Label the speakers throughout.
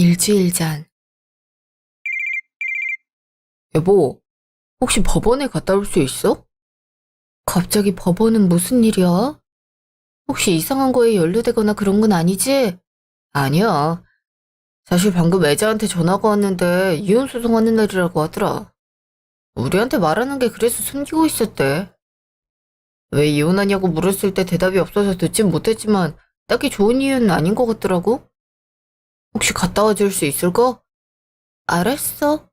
Speaker 1: 일주일 전. 여보, 혹시 법원에 갔다 올 수 있어? 갑자기 법원은 무슨 일이야? 혹시 이상한 거에 연루되거나 그런 건 아니지? 아니야. 사실 방금 애자한테 전화가 왔는데 이혼 소송하는 날이라고 하더라. 우리한테 말하는 게 그래서 숨기고 있었대. 왜 이혼하냐고 물었을 때 대답이 없어서 듣진 못했지만 딱히 좋은 이유는 아닌 것 같더라고. 혹시 갔다 와줄 수 있을까? 알았어.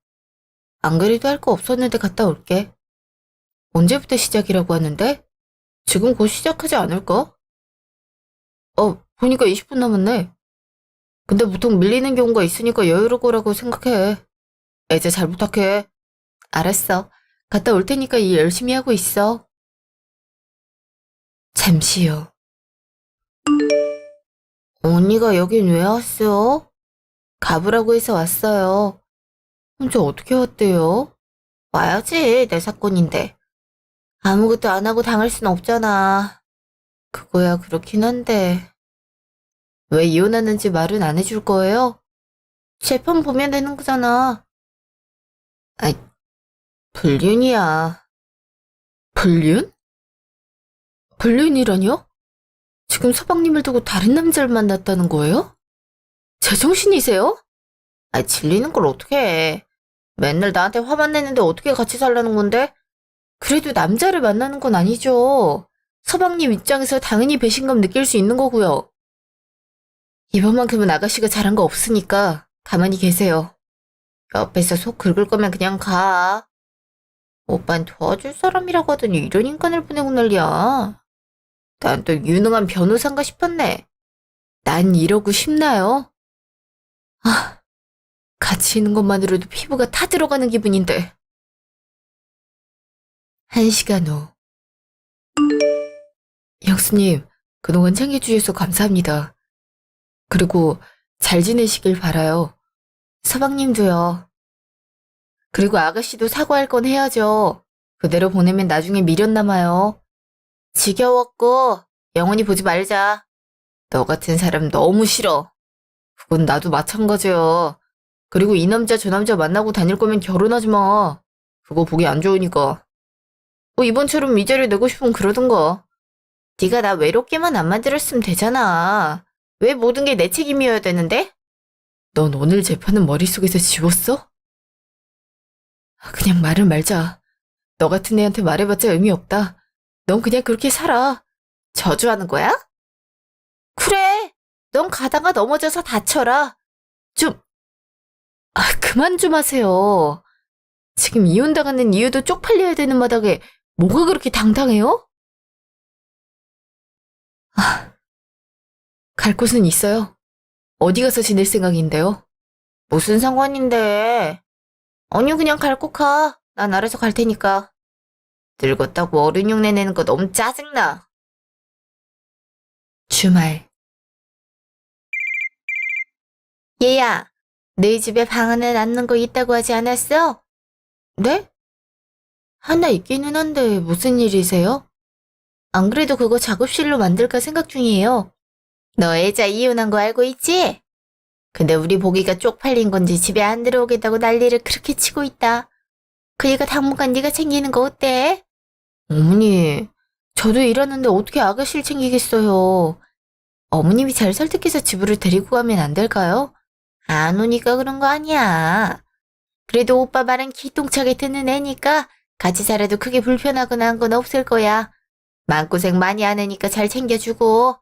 Speaker 1: 안 그래도 할 거 없었는데 갔다 올게. 언제부터 시작이라고 하는데? 지금 곧 시작하지 않을까? 보니까 20분 남았네. 근데 보통 밀리는 경우가 있으니까 여유로울 거라고 생각해. 이제 잘 부탁해. 알았어. 갔다 올 테니까 일 열심히 하고 있어. 잠시 후. 언니가 여긴 왜 왔어? 가보라고 해서 왔어요. 혼자 어떻게 왔대요? 와야지, 내 사건인데. 아무것도 안 하고 당할 순 없잖아. 그거야 그렇긴 한데. 왜 이혼하는지 말은 안 해줄 거예요? 재판 보면 되는 거잖아. 아이, 불륜이야. 불륜? 불륜이라뇨? 지금 서방님을 두고 다른 남자를 만났다는 거예요? 제정신이세요? 질리는 걸 어떻게 해. 맨날 나한테 화만 내는데 어떻게 같이 살라는 건데? 그래도 남자를 만나는 건 아니죠. 서방님 입장에서 당연히 배신감 느낄 수 있는 거고요. 이번만큼은 아가씨가 잘한 거 없으니까 가만히 계세요. 옆에서 속 긁을 거면 그냥 가. 오빤 도와줄 사람이라고 하더니 이런 인간을 보내고 난리야. 난 또 유능한 변호사인가 싶었네. 난 이러고 싶나요? 아, 같이 있는 것만으로도 피부가 타들어가는 기분인데. 1시간 후. 형수님, 그동안 챙겨주셔서 감사합니다. 그리고 잘 지내시길 바라요. 서방님도요. 그리고 아가씨도 사과할 건 해야죠. 그대로 보내면 나중에 미련 남아요. 지겨웠고 영원히 보지 말자. 너 같은 사람 너무 싫어. 그건 나도 마찬가지야. 그리고 이 남자 저 남자 만나고 다닐 거면 결혼하지 마. 그거 보기 안 좋으니까. 이번처럼 미제를 내고 싶으면 그러든가. 네가 나 외롭게만 안 만들었으면 되잖아. 왜 모든 게 내 책임이어야 되는데? 넌 오늘 재판은 머릿속에서 지웠어? 그냥 말을 말자. 너 같은 애한테 말해봤자 의미 없다. 넌 그냥 그렇게 살아. 저주하는 거야? 그래. 넌 가다가 넘어져서 다쳐라. 좀, 그만 좀 하세요. 지금 이혼당하는 이유도 쪽팔려야 되는 마당에 뭐가 그렇게 당당해요? 갈 곳은 있어요. 어디 가서 지낼 생각인데요? 무슨 상관인데? 아니 그냥 갈 곳 가. 난 알아서 갈 테니까. 늙었다고 어른 흉내 내는 거 너무 짜증나. 주말. 얘야, 너희 집에 방 하나 남는 거 있다고 하지 않았어? 네? 하나 있기는 한데 무슨 일이세요? 안 그래도 그거 작업실로 만들까 생각 중이에요. 너 애자 이혼한 거 알고 있지? 근데 우리 보기가 쪽팔린 건지 집에 안 들어오겠다고 난리를 그렇게 치고 있다. 그 애가 당분간 네가 챙기는 거 어때? 어머니, 저도 일하는데 어떻게 아가씨를 챙기겠어요. 어머님이 잘 설득해서 집으로 데리고 가면 안 될까요? 안 오니까 그런 거 아니야. 그래도 오빠 말은 기똥차게 듣는 애니까 같이 살아도 크게 불편하거나 한 건 없을 거야. 마음고생 많이 안 하니까 잘 챙겨주고.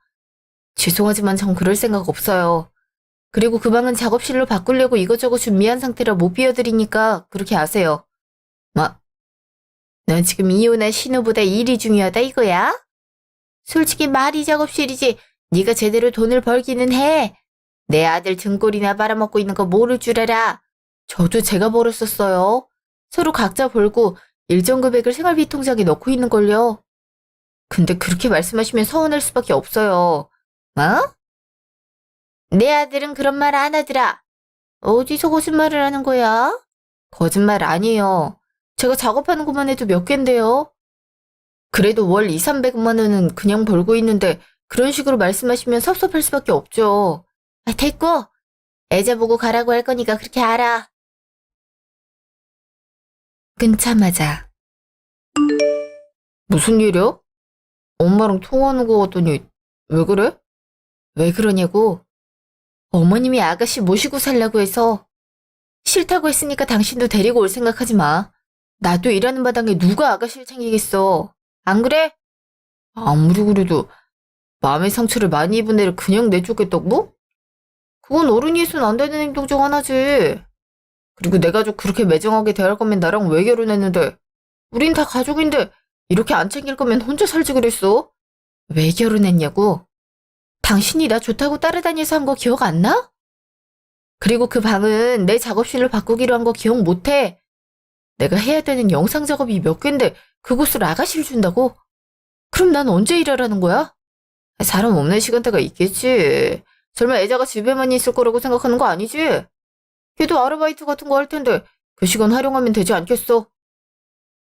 Speaker 1: 죄송하지만 전 그럴 생각 없어요. 그리고 그 방은 작업실로 바꾸려고 이것저것 준비한 상태라 못 비워드리니까 그렇게 아세요. 뭐, 넌 지금 이혼한 신우보다 일이 중요하다 이거야? 솔직히 말이 작업실이지 네가 제대로 돈을 벌기는 해. 내 아들 등골이나 빨아먹고 있는 거 모를 줄 알아. 저도 제가 벌었었어요. 서로 각자 벌고 일정 금액을 생활비 통장에 넣고 있는걸요. 근데 그렇게 말씀하시면 서운할 수밖에 없어요. 어? 내 아들은 그런 말 안 하더라. 어디서 거짓말을 하는 거야? 거짓말 아니에요. 제가 작업하는 것만 해도 몇 갠데요. 그래도 월 2, 300만 원은 그냥 벌고 있는데 그런 식으로 말씀하시면 섭섭할 수밖에 없죠. 됐고, 애자 보고 가라고 할 거니까 그렇게 알아. 끊자마자. 무슨 일이야? 엄마랑 통화하는 거 같더니 왜 그래? 왜 그러냐고? 어머님이 아가씨 모시고 살라고 해서. 싫다고 했으니까 당신도 데리고 올 생각하지 마. 나도 일하는 마당에 누가 아가씨를 챙기겠어. 안 그래? 아무리 그래도 마음의 상처를 많이 입은 애를 그냥 내쫓겠다고? 그건 어른이 해서는 안 되는 행동 중 하나지. 그리고 내 가족 그렇게 매정하게 대할 거면 나랑 왜 결혼했는데? 우린 다 가족인데 이렇게 안 챙길 거면 혼자 살지 그랬어? 왜 결혼했냐고? 당신이 나 좋다고 따라다녀서 한 거 기억 안 나? 그리고 그 방은 내 작업실로 바꾸기로 한 거 기억 못 해? 내가 해야 되는 영상 작업이 몇 개인데 그곳을 아가씨를 준다고? 그럼 난 언제 일하라는 거야? 사람 없는 시간대가 있겠지. 설마 애자가 집에만 있을 거라고 생각하는 거 아니지? 걔도 아르바이트 같은 거 할 텐데 그 시간 활용하면 되지 않겠어?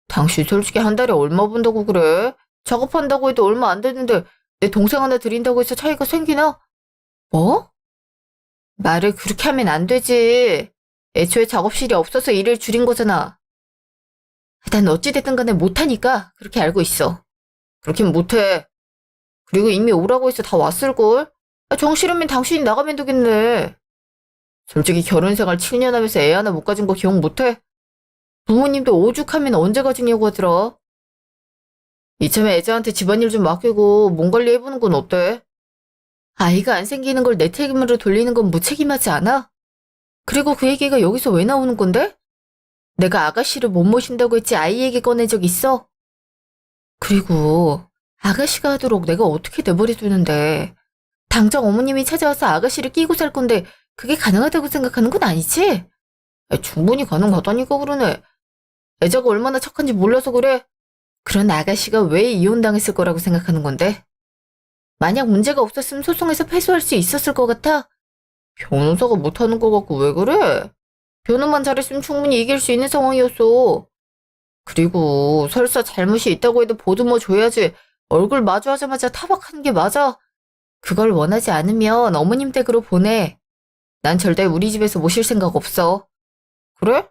Speaker 1: 당신 솔직히 한 달에 얼마 번다고 그래? 작업한다고 해도 얼마 안 되는데 내 동생 하나 들인다고 해서 차이가 생기나? 뭐? 말을 그렇게 하면 안 되지. 애초에 작업실이 없어서 일을 줄인 거잖아. 난 어찌됐든 간에 못하니까 그렇게 알고 있어. 그렇긴 못해. 그리고 이미 오라고 해서 다 왔을걸? 정 싫으면 당신이 나가면 되겠네. 솔직히 결혼 생활 7년 하면서 애 하나 못 가진 거 기억 못해? 부모님도 오죽하면 언제 가지냐고 하더라. 이참에 애자한테 집안일 좀 맡기고 몸 관리해보는 건 어때? 아이가 안 생기는 걸 내 책임으로 돌리는 건 무책임하지 않아? 그리고 그 얘기가 여기서 왜 나오는 건데? 내가 아가씨를 못 모신다고 했지 아이 얘기 꺼낸 적 있어? 그리고 아가씨가 하도록 내가 어떻게 내버려두는데 당장 어머님이 찾아와서 아가씨를 끼고 살 건데 그게 가능하다고 생각하는 건 아니지? 충분히 가능하다니까 그러네. 애자가 얼마나 착한지 몰라서 그래. 그런 아가씨가 왜 이혼당했을 거라고 생각하는 건데? 만약 문제가 없었으면 소송해서 패소할 수 있었을 것 같아? 변호사가 못하는 거 같고 왜 그래? 변호만 잘했으면 충분히 이길 수 있는 상황이었어. 그리고 설사 잘못이 있다고 해도 보듬어 줘야지. 얼굴 마주하자마자 타박하는 게 맞아. 그걸 원하지 않으면 어머님 댁으로 보내. 난 절대 우리 집에서 모실 생각 없어. 그래?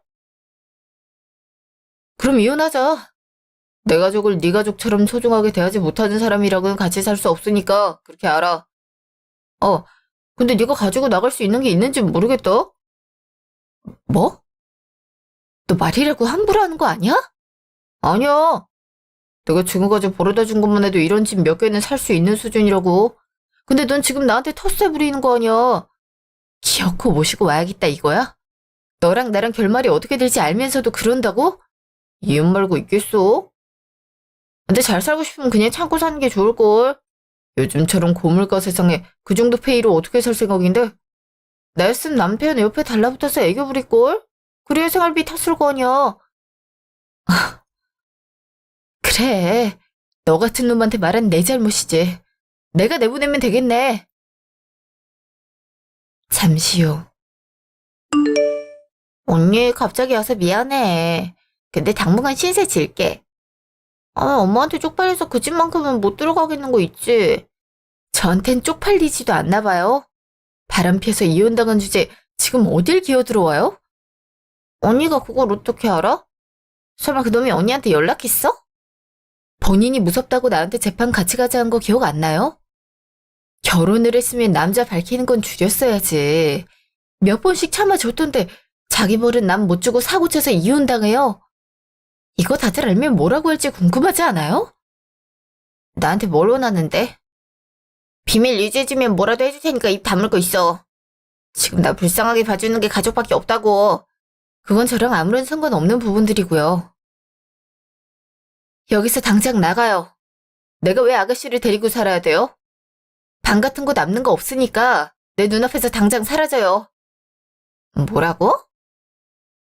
Speaker 1: 그럼 이혼하자. 내 가족을 네 가족처럼 소중하게 대하지 못하는 사람이랑은 같이 살 수 없으니까 그렇게 알아. 근데 네가 가지고 나갈 수 있는 게 있는지 모르겠다. 뭐? 너 말이라고 함부로 하는 거 아니야? 아니야. 내가 지금까지 벌어다 준 것만 해도 이런 집 몇 개는 살 수 있는 수준이라고. 근데 넌 지금 나한테 텃세 부리는 거 아니야. 기어코 모시고 와야겠다 이거야? 너랑 나랑 결말이 어떻게 될지 알면서도 그런다고? 이혼 말고 있겠어? 근데 잘 살고 싶으면 그냥 참고 사는 게 좋을걸. 요즘처럼 고물가 세상에 그 정도 페이로 어떻게 살 생각인데? 나였으면 남편 옆에 달라붙어서 애교 부릴걸? 그래야 생활비 탔을 거 아니야. 그래. 너 같은 놈한테 말한 내 잘못이지. 내가 내보내면 되겠네. 잠시 후. 언니 갑자기 와서 미안해. 근데 당분간 신세 질게. 엄마한테 쪽팔려서 그 집만큼은 못 들어가겠는 거 있지. 저한텐 쪽팔리지도 않나 봐요. 바람 피워서 이혼당한 주제 지금 어딜 기어들어와요? 언니가 그걸 어떻게 알아? 설마 그놈이 언니한테 연락했어? 본인이 무섭다고 나한테 재판 같이 가자 한 거 기억 안 나요? 결혼을 했으면 남자 밝히는 건 줄였어야지. 몇 번씩 참아줬던데 자기 벌은 남 못 주고 사고 쳐서 이혼당해요. 이거 다들 알면 뭐라고 할지 궁금하지 않아요? 나한테 뭘 원하는데? 비밀 유지해주면 뭐라도 해줄 테니까 입 다물 거 있어. 지금 나 불쌍하게 봐주는 게 가족밖에 없다고. 그건 저랑 아무런 상관없는 부분들이고요. 여기서 당장 나가요. 내가 왜 아가씨를 데리고 살아야 돼요? 방 같은 거 남는 거 없으니까 내 눈앞에서 당장 사라져요. 뭐라고?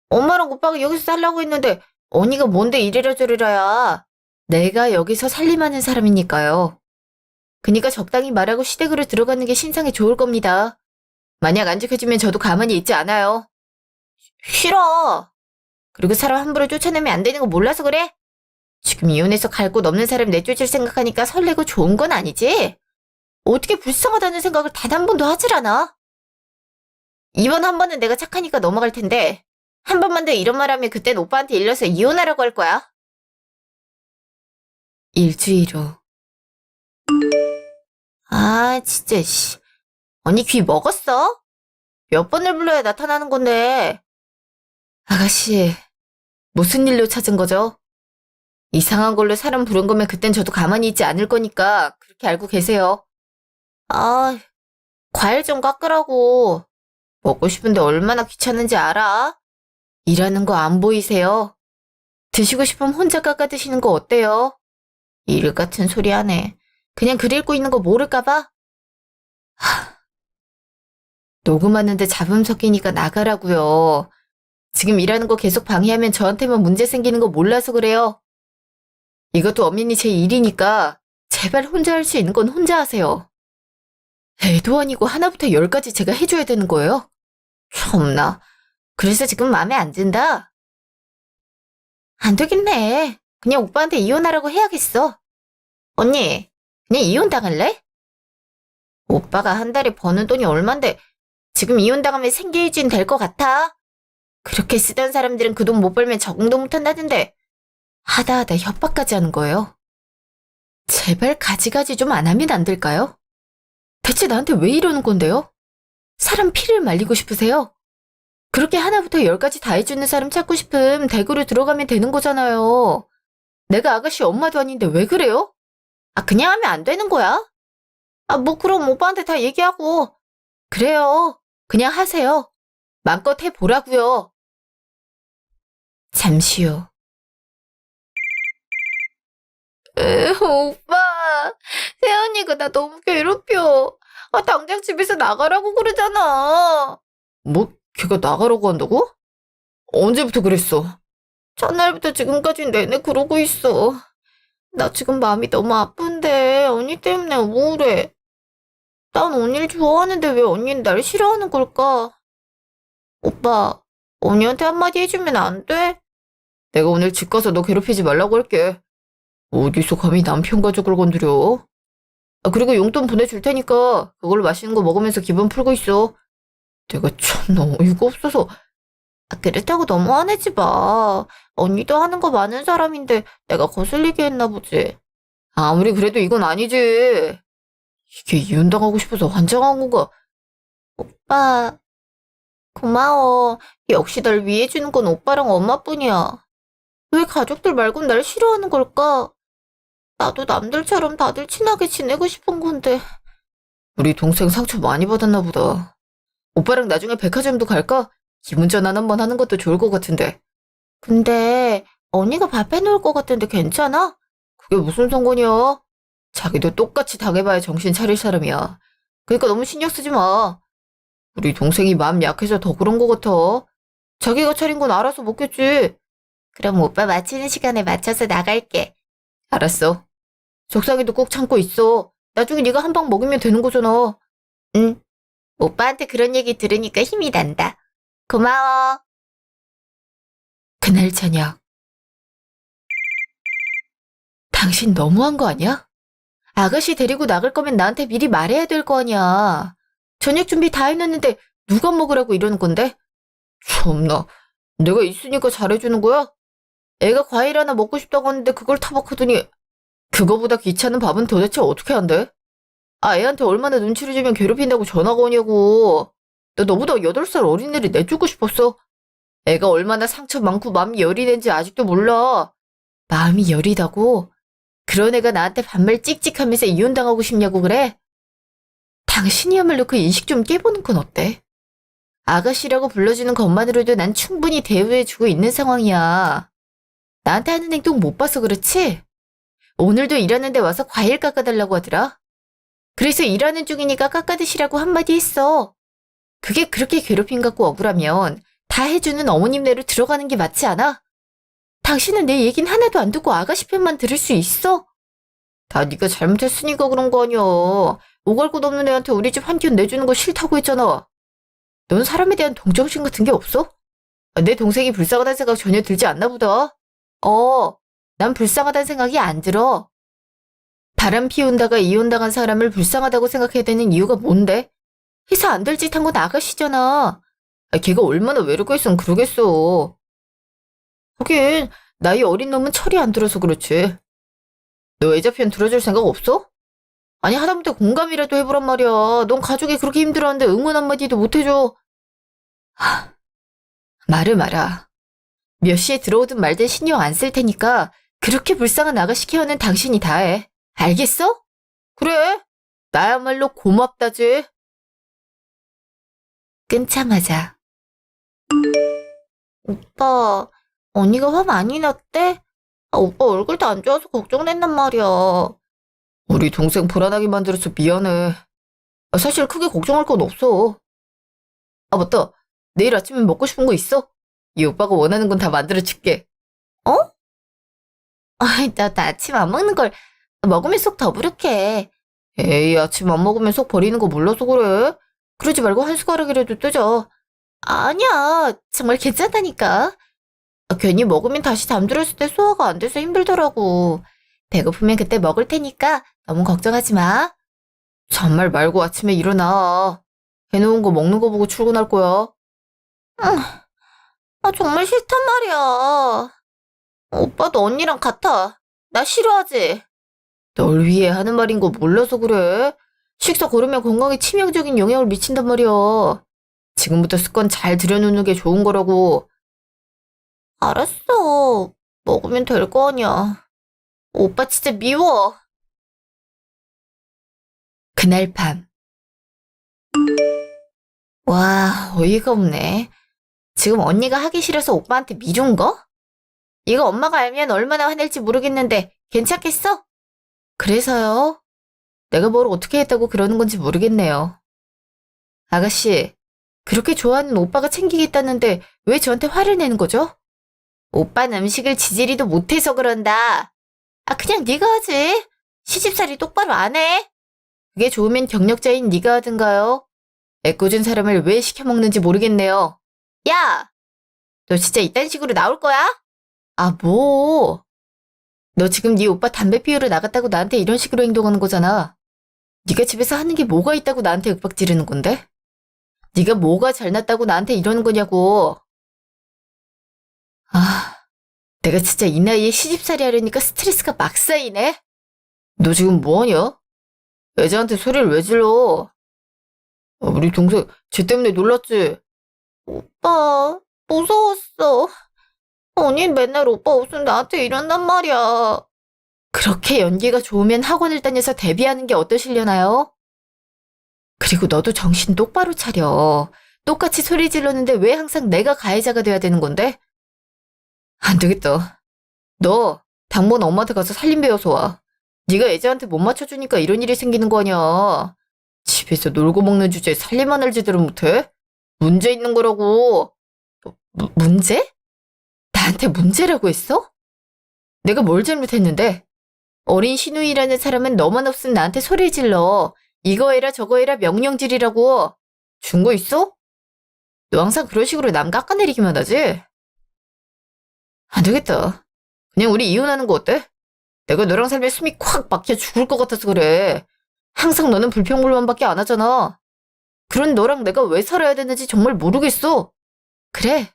Speaker 1: 엄마랑 오빠가 여기서 살라고 했는데 언니가 뭔데 이래라 저래라야. 내가 여기서 살림하는 사람이니까요. 그니까 적당히 말하고 시댁으로 들어가는 게 신상에 좋을 겁니다. 만약 안 지켜주면 저도 가만히 있지 않아요. 싫어. 그리고 사람 함부로 쫓아내면 안 되는 거 몰라서 그래? 지금 이혼해서 갈 곳 없는 사람 내쫓을 생각하니까 설레고 좋은 건 아니지? 어떻게 불쌍하다는 생각을 단 한 번도 하질 않아? 이번 한 번은 내가 착하니까 넘어갈 텐데 한 번만 더 이런 말 하면 그땐 오빠한테 일러서 이혼하라고 할 거야. 일주일 후. 아, 진짜, 씨. 언니 귀 먹었어? 몇 번을 불러야 나타나는 건데. 아가씨, 무슨 일로 찾은 거죠? 이상한 걸로 사람 부른 거면 그땐 저도 가만히 있지 않을 거니까 그렇게 알고 계세요. 아, 과일 좀 깎으라고. 먹고 싶은데 얼마나 귀찮은지 알아? 일하는 거 안 보이세요? 드시고 싶으면 혼자 깎아 드시는 거 어때요? 일 같은 소리 하네. 그냥 글 읽고 있는 거 모를까 봐? 녹음하는데 잡음 섞이니까 나가라고요. 지금 일하는 거 계속 방해하면 저한테만 문제 생기는 거 몰라서 그래요. 이것도 엄연히 제 일이니까 제발 혼자 할 수 있는 건 혼자 하세요. 애도 아니고 하나부터 열까지 제가 해줘야 되는 거예요? 참나. 그래서 지금 마음에 안 든다? 안 되겠네. 그냥 오빠한테 이혼하라고 해야겠어. 언니, 그냥 이혼 당할래? 오빠가 한 달에 버는 돈이 얼만데 지금 이혼 당하면 생계유지는 될 것 같아? 그렇게 쓰던 사람들은 그 돈 못 벌면 적응도 못한다던데 하다 협박까지 하는 거예요. 제발 가지가지 좀 안 하면 안 될까요? 대체 나한테 왜 이러는 건데요? 사람 피를 말리고 싶으세요? 그렇게 하나부터 열까지 다 해주는 사람 찾고 싶음 대구로 들어가면 되는 거잖아요. 내가 아가씨 엄마도 아닌데 왜 그래요? 아, 그냥 하면 안 되는 거야? 아, 뭐 그럼 오빠한테 다 얘기하고. 그래요. 그냥 하세요. 마음껏 해보라고요. 잠시 후. 오빠. 세연이가 나 너무 괴롭혀. 아, 당장 집에서 나가라고 그러잖아. 뭐, 걔가 나가라고 한다고? 언제부터 그랬어? 첫날부터 지금까지 내내 그러고 있어. 나 지금 마음이 너무 아픈데 언니 때문에 우울해. 난 언니를 좋아하는데 왜 언니는 날 싫어하는 걸까? 오빠, 언니한테 한마디 해주면 안 돼? 내가 오늘 집 가서 너 괴롭히지 말라고 할게. 어디서 감히 남편 가족을 건드려? 아, 그리고 용돈 보내줄 테니까 그걸로 맛있는 거 먹으면서 기분 풀고 있어. 내가 참 어이가 없어서. 아, 그렇다고 너무 화내지 마. 언니도 하는 거 많은 사람인데 내가 거슬리게 했나 보지. 아무리 그래도 이건 아니지. 이게 이혼당하고 싶어서 환장한 건가? 오빠, 고마워. 역시 날 위해주는 건 오빠랑 엄마뿐이야. 왜 가족들 말곤 날 싫어하는 걸까? 나도 남들처럼 다들 친하게 지내고 싶은 건데. 우리 동생 상처 많이 받았나 보다. 오빠랑 나중에 백화점도 갈까? 기분 전환 한번 하는 것도 좋을 것 같은데. 근데 언니가 밥 해놓을 것 같은데 괜찮아? 그게 무슨 상관이야? 자기도 똑같이 당해봐야 정신 차릴 사람이야. 그러니까 너무 신경 쓰지 마. 우리 동생이 마음 약해서 더 그런 것 같아. 자기가 차린 건 알아서 먹겠지. 그럼 오빠 마치는 시간에 맞춰서 나갈게. 알았어. 속상해도 꼭 참고 있어. 나중에 네가 한 방 먹이면 되는 거잖아. 응. 오빠한테 그런 얘기 들으니까 힘이 난다. 고마워. 그날 저녁. 당신 너무한 거 아니야? 아가씨 데리고 나갈 거면 나한테 미리 말해야 될 거 아니야. 저녁 준비 다 해놨는데 누가 먹으라고 이러는 건데? 참나, 내가 있으니까 잘해주는 거야? 애가 과일 하나 먹고 싶다고 하는데 그걸 타박하더니 그거보다 귀찮은 밥은 도대체 어떻게 한대? 아, 애한테 얼마나 눈치를 주면 괴롭힌다고 전화가 오냐고. 나 너보다 8살 어린애를 내주고 싶었어. 애가 얼마나 상처 많고 마음이 여리는지 아직도 몰라. 마음이 여리다고? 그런 애가 나한테 반말 찍찍하면서 이혼당하고 싶냐고 그래? 당신이야말로 그 인식 좀 깨보는 건 어때? 아가씨라고 불러주는 것만으로도 난 충분히 대우해주고 있는 상황이야. 나한테 하는 행동 못 봐서 그렇지? 오늘도 일하는데 와서 과일 깎아달라고 하더라. 그래서 일하는 중이니까 깎아드시라고 한마디 했어. 그게 그렇게 괴롭힘 갖고 억울하면 다 해주는 어머님네로 들어가는 게 맞지 않아? 당신은 내 얘긴 하나도 안 듣고 아가씨 편만 들을 수 있어? 다 네가 잘못했으니까 그런 거 아니야. 오갈 곳 없는 애한테 우리 집 한 켠 내주는 거 싫다고 했잖아. 넌 사람에 대한 동정심 같은 게 없어? 내 동생이 불쌍하다는 생각 전혀 들지 않나 보다. 난 불쌍하다는 생각이 안 들어. 바람 피운다가 이혼당한 사람을 불쌍하다고 생각해야 되는 이유가 뭔데? 해서 안 될 짓 한 건 아가씨잖아. 걔가 얼마나 외롭고 있으면 그러겠어. 하긴 나이 어린 놈은 철이 안 들어서 그렇지. 너 애자편 들어줄 생각 없어? 아니 하다못해 공감이라도 해보란 말이야. 넌 가족이 그렇게 힘들어하는데 응원 한마디도 못해줘. 말을 마라. 몇 시에 들어오든 말든 신경 안 쓸 테니까 그렇게 불쌍한 아가씨 케어는 당신이 다 해. 알겠어? 그래. 나야말로 고맙다지. 끊자마자. 오빠, 언니가 화 많이 났대? 오빠 얼굴도 안 좋아서 걱정된단 말이야. 우리 동생 불안하게 만들어서 미안해. 사실 크게 걱정할 건 없어. 맞다. 내일 아침에 먹고 싶은 거 있어? 이 오빠가 원하는 건 다 만들어줄게. 어? 나 아침 안 먹는 걸 먹으면 속 더부룩해. 에이, 아침 안 먹으면 속 버리는 거 몰라서 그래. 그러지 말고 한 숟가락이라도 뜨자. 아니야, 정말 괜찮다니까. 괜히 먹으면 다시 잠들었을 때 소화가 안 돼서 힘들더라고. 배고프면 그때 먹을 테니까 너무 걱정하지 마. 잔말 말고 아침에 일어나. 해놓은 거 먹는 거 보고 출근할 거야. 정말 싫단 말이야. 오빠도 언니랑 같아. 나 싫어하지? 널 위해 하는 말인 거 몰라서 그래. 식사 거르면 건강에 치명적인 영향을 미친단 말이야. 지금부터 습관 잘 들여놓는 게 좋은 거라고. 알았어. 먹으면 될 거 아니야. 오빠 진짜 미워. 그날 밤. 와, 어이가 없네. 지금 언니가 하기 싫어서 오빠한테 미룬 거? 이거 엄마가 알면 얼마나 화낼지 모르겠는데 괜찮겠어? 그래서요? 내가 뭘 어떻게 했다고 그러는 건지 모르겠네요. 아가씨, 그렇게 좋아하는 오빠가 챙기겠다는데 왜 저한테 화를 내는 거죠? 오빠는 음식을 지지리도 못해서 그런다. 그냥 네가 하지. 시집살이 똑바로 안 해. 그게 좋으면 경력자인 네가 하든가요. 애꿎은 사람을 왜 시켜먹는지 모르겠네요. 야! 너 진짜 이딴 식으로 나올 거야? 뭐. 너 지금 네 오빠 담배 피우러 나갔다고 나한테 이런 식으로 행동하는 거잖아. 네가 집에서 하는 게 뭐가 있다고 나한테 윽박 지르는 건데? 네가 뭐가 잘났다고 나한테 이러는 거냐고. 내가 진짜 이 나이에 시집살이 하려니까 스트레스가 막 쌓이네? 너 지금 뭐하냐? 여자한테 소리를 왜 질러? 우리 동생 쟤 때문에 놀랐지? 오빠, 무서웠어. 언니 맨날 오빠 없으면 나한테 이런단 말이야. 그렇게 연기가 좋으면 학원을 다녀서 데뷔하는 게 어떠시려나요? 그리고 너도 정신 똑바로 차려. 똑같이 소리 질렀는데 왜 항상 내가 가해자가 돼야 되는 건데? 안 되겠다. 너 당번 엄마한테 가서 살림 배워서 와. 네가 애자한테 못 맞춰주니까 이런 일이 생기는 거 아니야. 집에서 놀고 먹는 주제에 살림 하나를 제대로 못해? 문제 있는 거라고. 문제? 나한테 문제라고 했어? 내가 뭘 잘못했는데? 어린 신우이라는 사람은 너만 없으면 나한테 소리 질러. 이거 해라 저거 해라 명령질이라고. 준 거 있어? 너 항상 그런 식으로 남 깎아내리기만 하지? 안 되겠다. 그냥 우리 이혼하는 거 어때? 내가 너랑 살면 숨이 콱 막혀 죽을 것 같아서 그래. 항상 너는 불평불만밖에 안 하잖아. 그런 너랑 내가 왜 살아야 되는지 정말 모르겠어. 그래.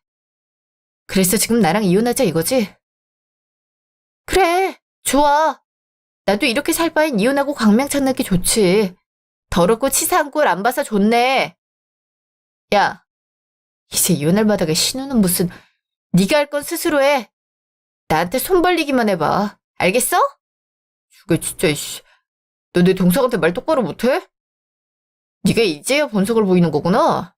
Speaker 1: 그래서 지금 나랑 이혼하자 이거지? 그래. 좋아. 나도 이렇게 살 바엔 이혼하고 광명 찾는 게 좋지. 더럽고 치사한 꼴 안 봐서 좋네. 야, 이제 이혼할 마당에 신우는 무슨. 네가 할 건 스스로 해. 나한테 손 벌리기만 해봐. 알겠어? 저게 진짜 이씨. 너 내 동생한테 말 똑바로 못해? 네가 이제야 본성을 보이는 거구나.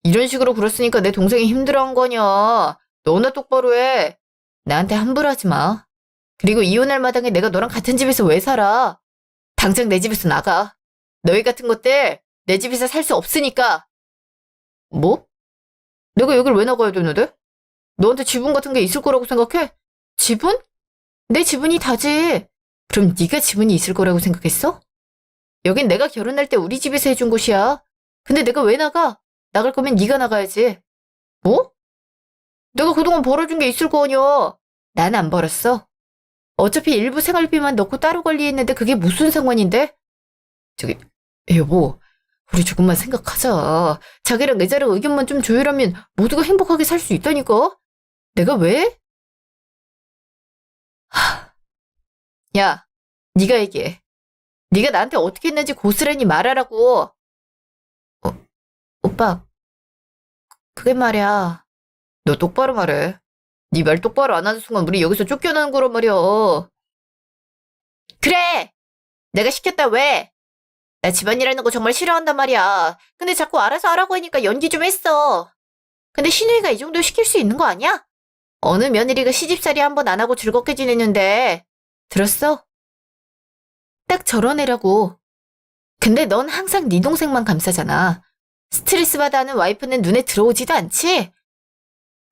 Speaker 1: 이런 식으로 굴었으니까 내 동생이 힘들어한 거냐. 너나 똑바로 해. 나한테 함부로 하지 마. 그리고 이혼할 마당에 내가 너랑 같은 집에서 왜 살아? 당장 내 집에서 나가. 너희 같은 것들 내 집에서 살 수 없으니까. 뭐? 내가 여길 왜 나가야 되는데? 너한테 지분 같은 게 있을 거라고 생각해? 지분? 내 지분이 다지. 그럼 네가 지분이 있을 거라고 생각했어? 여긴 내가 결혼할 때 우리 집에서 해준 곳이야. 근데 내가 왜 나가? 나갈 거면 네가 나가야지. 뭐? 내가 그동안 벌어준 게 있을 거 아니야. 난 안 벌었어. 어차피 일부 생활비만 넣고 따로 관리했는데 그게 무슨 상관인데? 저기, 여보, 우리 조금만 생각하자. 자기랑 내자랑 의견만 좀 조율하면 모두가 행복하게 살 수 있다니까? 내가 왜? 야, 네가 얘기해. 네가 나한테 어떻게 했는지 고스란히 말하라고. 오빠, 그게 말이야. 너 똑바로 말해. 네 말 똑바로 안 하는 순간 우리 여기서 쫓겨나는 거란 말이야. 그래! 내가 시켰다 왜? 나 집안일하는 거 정말 싫어한단 말이야. 근데 자꾸 알아서 하라고 하니까 연기 좀 했어. 근데 신우이가 이 정도 시킬 수 있는 거 아니야? 어느 며느리가 시집살이 한 번 안 하고 즐겁게 지내는데. 들었어? 딱 저런 애라고. 근데 넌 항상 네 동생만 감싸잖아. 스트레스 받아 하는 와이프는 눈에 들어오지도 않지?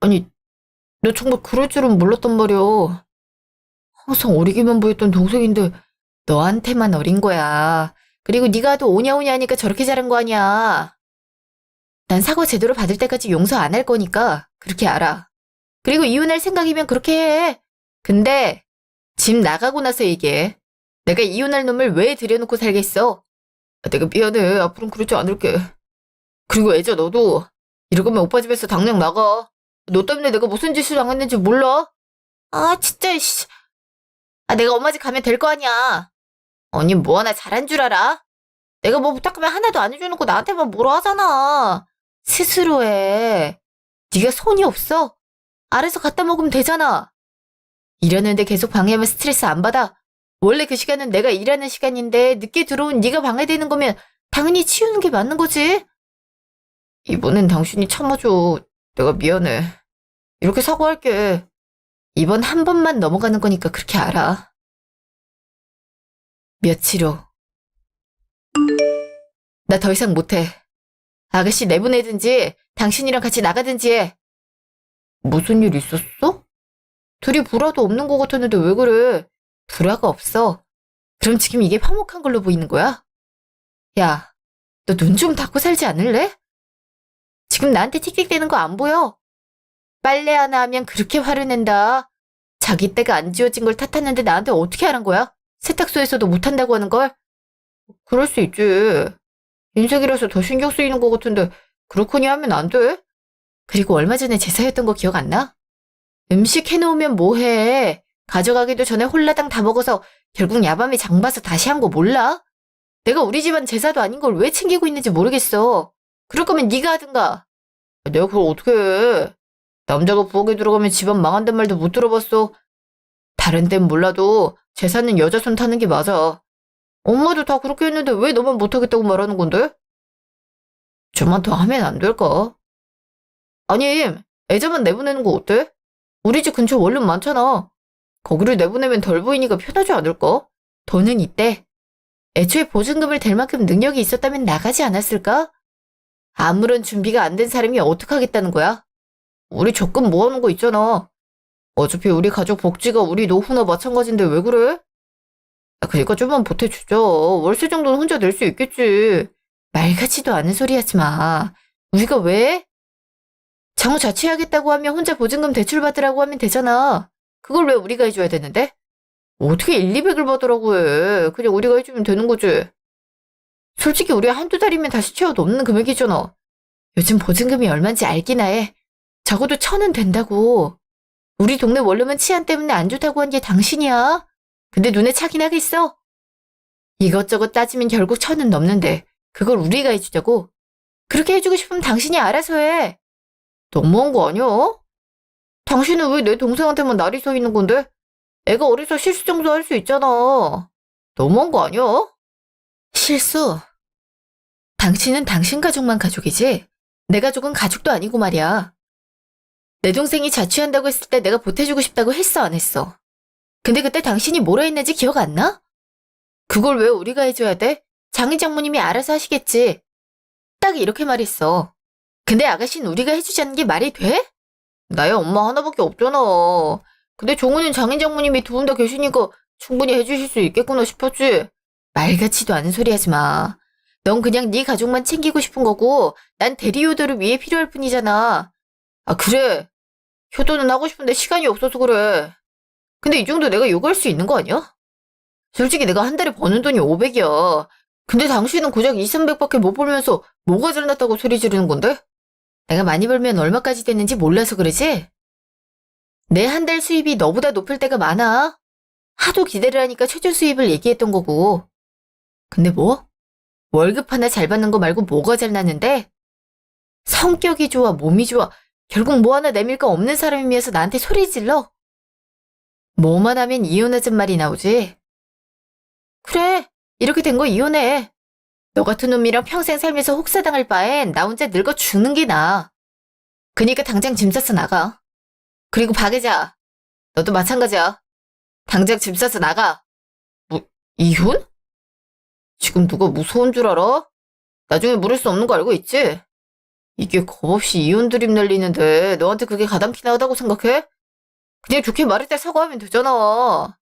Speaker 1: 아니, 너 정말 그럴 줄은 몰랐단 말이야. 항상 어리기만 보였던 동생인데 너한테만 어린 거야. 그리고 네가 또 오냐오냐 하니까 저렇게 자란 거 아니야. 난 사과 제대로 받을 때까지 용서 안 할 거니까 그렇게 알아. 그리고 이혼할 생각이면 그렇게 해. 근데 집 나가고 나서 얘기해. 내가 이혼할 놈을 왜 들여놓고 살겠어? 내가 미안해. 앞으로는 그러지 않을게. 그리고 애자 너도 이럴 거면 오빠 집에서 당장 나가. 너 때문에 내가 무슨 짓을 당했는지 몰라? 아 진짜 씨. 아 내가 엄마 집 가면 될 거 아니야. 언니 뭐 하나 잘한 줄 알아? 내가 뭐 부탁하면 하나도 안 해주는 거 나한테만 뭐라 하잖아. 스스로 해. 네가 손이 없어? 알아서 갖다 먹으면 되잖아. 일하는데 계속 방해하면 스트레스 안 받아? 원래 그 시간은 내가 일하는 시간인데 늦게 들어온 네가 방해되는 거면 당연히 치우는 게 맞는 거지. 이번엔 당신이 참아줘. 내가 미안해. 이렇게 사과할게. 이번 한 번만 넘어가는 거니까 그렇게 알아. 며칠 후. 나 더 이상 못해. 아가씨 내보내든지 당신이랑 같이 나가든지 해. 무슨 일 있었어? 둘이 불화도 없는 것 같았는데 왜 그래? 불화가 없어. 그럼 지금 이게 화목한 걸로 보이는 거야? 야, 너 눈 좀 닫고 살지 않을래? 지금 나한테 틱틱대는 거 안 보여? 빨래 하나 하면 그렇게 화를 낸다. 자기 때가 안 지워진 걸 탓하는데 나한테 어떻게 하란 거야? 세탁소에서도 못한다고 하는 걸? 그럴 수 있지. 인생이라서 더 신경 쓰이는 것 같은데 그렇거니 하면 안 돼? 그리고 얼마 전에 제사였던 거 기억 안 나? 음식 해놓으면 뭐해? 가져가기도 전에 홀라당 다 먹어서 결국 야밤에 장 봐서 다시 한 거 몰라? 내가 우리 집안 제사도 아닌 걸 왜 챙기고 있는지 모르겠어. 그럴 거면 네가 하든가. 내가 그걸 어떻게 해? 남자가 부엌에 들어가면 집안 망한단 말도 못 들어봤어. 다른 땐 몰라도 제사는 여자 손 타는 게 맞아. 엄마도 다 그렇게 했는데 왜 너만 못하겠다고 말하는 건데? 좀만 더 하면 안 될까? 아니, 애자만 내보내는 거 어때? 우리 집 근처 원룸 많잖아. 거기를 내보내면 덜 보이니까 편하지 않을까? 돈은 있대. 애초에 보증금을 댈 만큼 능력이 있었다면 나가지 않았을까? 아무런 준비가 안 된 사람이 어떡하겠다는 거야? 우리 적금 모아놓은 거 있잖아. 어차피 우리 가족 복지가 우리 노후나 마찬가지인데 왜 그래? 그러니까 좀만 보태주자. 월세 정도는 혼자 낼 수 있겠지. 말 같지도 않은 소리 하지 마. 우리가 왜? 장우 자취하겠다고 하면 혼자 보증금 대출 받으라고 하면 되잖아. 그걸 왜 우리가 해줘야 되는데? 어떻게 1, 200을 받으라고 해. 그냥 우리가 해주면 되는 거지. 솔직히 우리 한두 달이면 다시 채워도 없는 금액이잖아. 요즘 보증금이 얼마인지 알기나 해. 적어도 1,000은 된다고. 우리 동네 원룸은 치안 때문에 안 좋다고 한 게 당신이야. 근데 눈에 차긴 하겠어? 이것저것 따지면 결국 1,000은 넘는데 그걸 우리가 해주자고? 그렇게 해주고 싶으면 당신이 알아서 해. 너무한 거 아니야? 당신은 왜 내 동생한테만 날이 서 있는 건데? 애가 어려서 실수 정도 할 수 있잖아. 너무한 거 아니야? 실수? 당신은 당신 가족만 가족이지? 내 가족은 가족도 아니고 말이야. 내 동생이 자취한다고 했을 때 내가 보태주고 싶다고 했어, 안 했어? 근데 그때 당신이 뭐라 했는지 기억 안 나? 그걸 왜 우리가 해줘야 돼? 장인 장모님이 알아서 하시겠지. 딱 이렇게 말했어. 근데 아가씨는 우리가 해주자는 게 말이 돼? 나야 엄마 하나밖에 없잖아. 근데 종우는 장인 장모님이 두 분 다 계시니까 충분히 해주실 수 있겠구나 싶었지. 말 같지도 않은 소리 하지 마. 넌 그냥 네 가족만 챙기고 싶은 거고 난 대리 효도를 위해 필요할 뿐이잖아. 아 그래. 효도는 하고 싶은데 시간이 없어서 그래. 근데 이 정도 내가 요구할 수 있는 거 아니야? 솔직히 내가 한 달에 버는 돈이 500이야. 근데 당신은 고작 2, 300밖에 못 벌면서 뭐가 잘났다고 소리 지르는 건데? 내가 많이 벌면 얼마까지 되는지 몰라서 그러지? 내 한 달 수입이 너보다 높을 때가 많아. 하도 기대를 하니까 최저 수입을 얘기했던 거고. 근데 뭐? 월급 하나 잘 받는 거 말고 뭐가 잘났는데? 성격이 좋아, 몸이 좋아. 결국 뭐 하나 내밀 거 없는 사람이면서 나한테 소리 질러? 뭐만 하면 이혼하잔 말이 나오지. 그래, 이렇게 된 거 이혼해. 너 같은 놈이랑 평생 살면서 혹사당할 바엔 나 혼자 늙어 죽는 게 나아. 그니까 당장 짐 싸서 나가. 그리고 박 회자, 너도 마찬가지야. 당장 짐 싸서 나가. 뭐, 이혼? 지금 누가 무서운 줄 알아? 나중에 물을 수 없는 거 알고 있지? 이게 겁없이 이혼 드립 날리는데 너한테 그게 가당키나 하다고 생각해? 그냥 좋게 말할 때 사과하면 되잖아.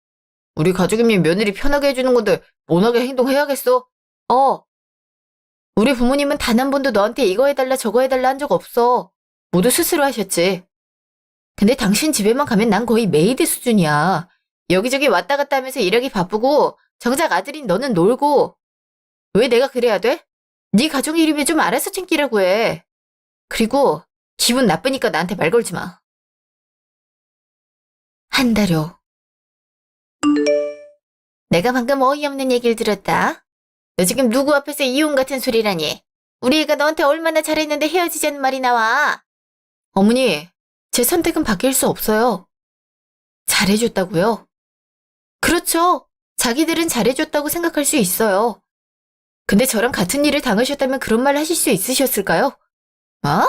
Speaker 1: 우리 가족이면 며느리 편하게 해주는 건데 모나게 행동해야겠어? 어. 우리 부모님은 단 한 번도 너한테 이거 해달라 저거 해달라 한 적 없어. 모두 스스로 하셨지. 근데 당신 집에만 가면 난 거의 메이드 수준이야. 여기저기 왔다 갔다 하면서 일하기 바쁘고 정작 아들인 너는 놀고. 왜 내가 그래야 돼? 네 가족 일이면 좀 알아서 챙기라고 해. 그리고 기분 나쁘니까 나한테 말 걸지 마. 한 달여. 내가 방금 어이없는 얘기를 들었다. 너 지금 누구 앞에서 이혼 같은 소리라니. 우리 애가 너한테 얼마나 잘했는데 헤어지자는 말이 나와. 어머니, 제 선택은 바뀔 수 없어요. 잘해줬다고요? 그렇죠. 자기들은 잘해줬다고 생각할 수 있어요. 근데 저랑 같은 일을 당하셨다면 그런 말 하실 수 있으셨을까요? 어?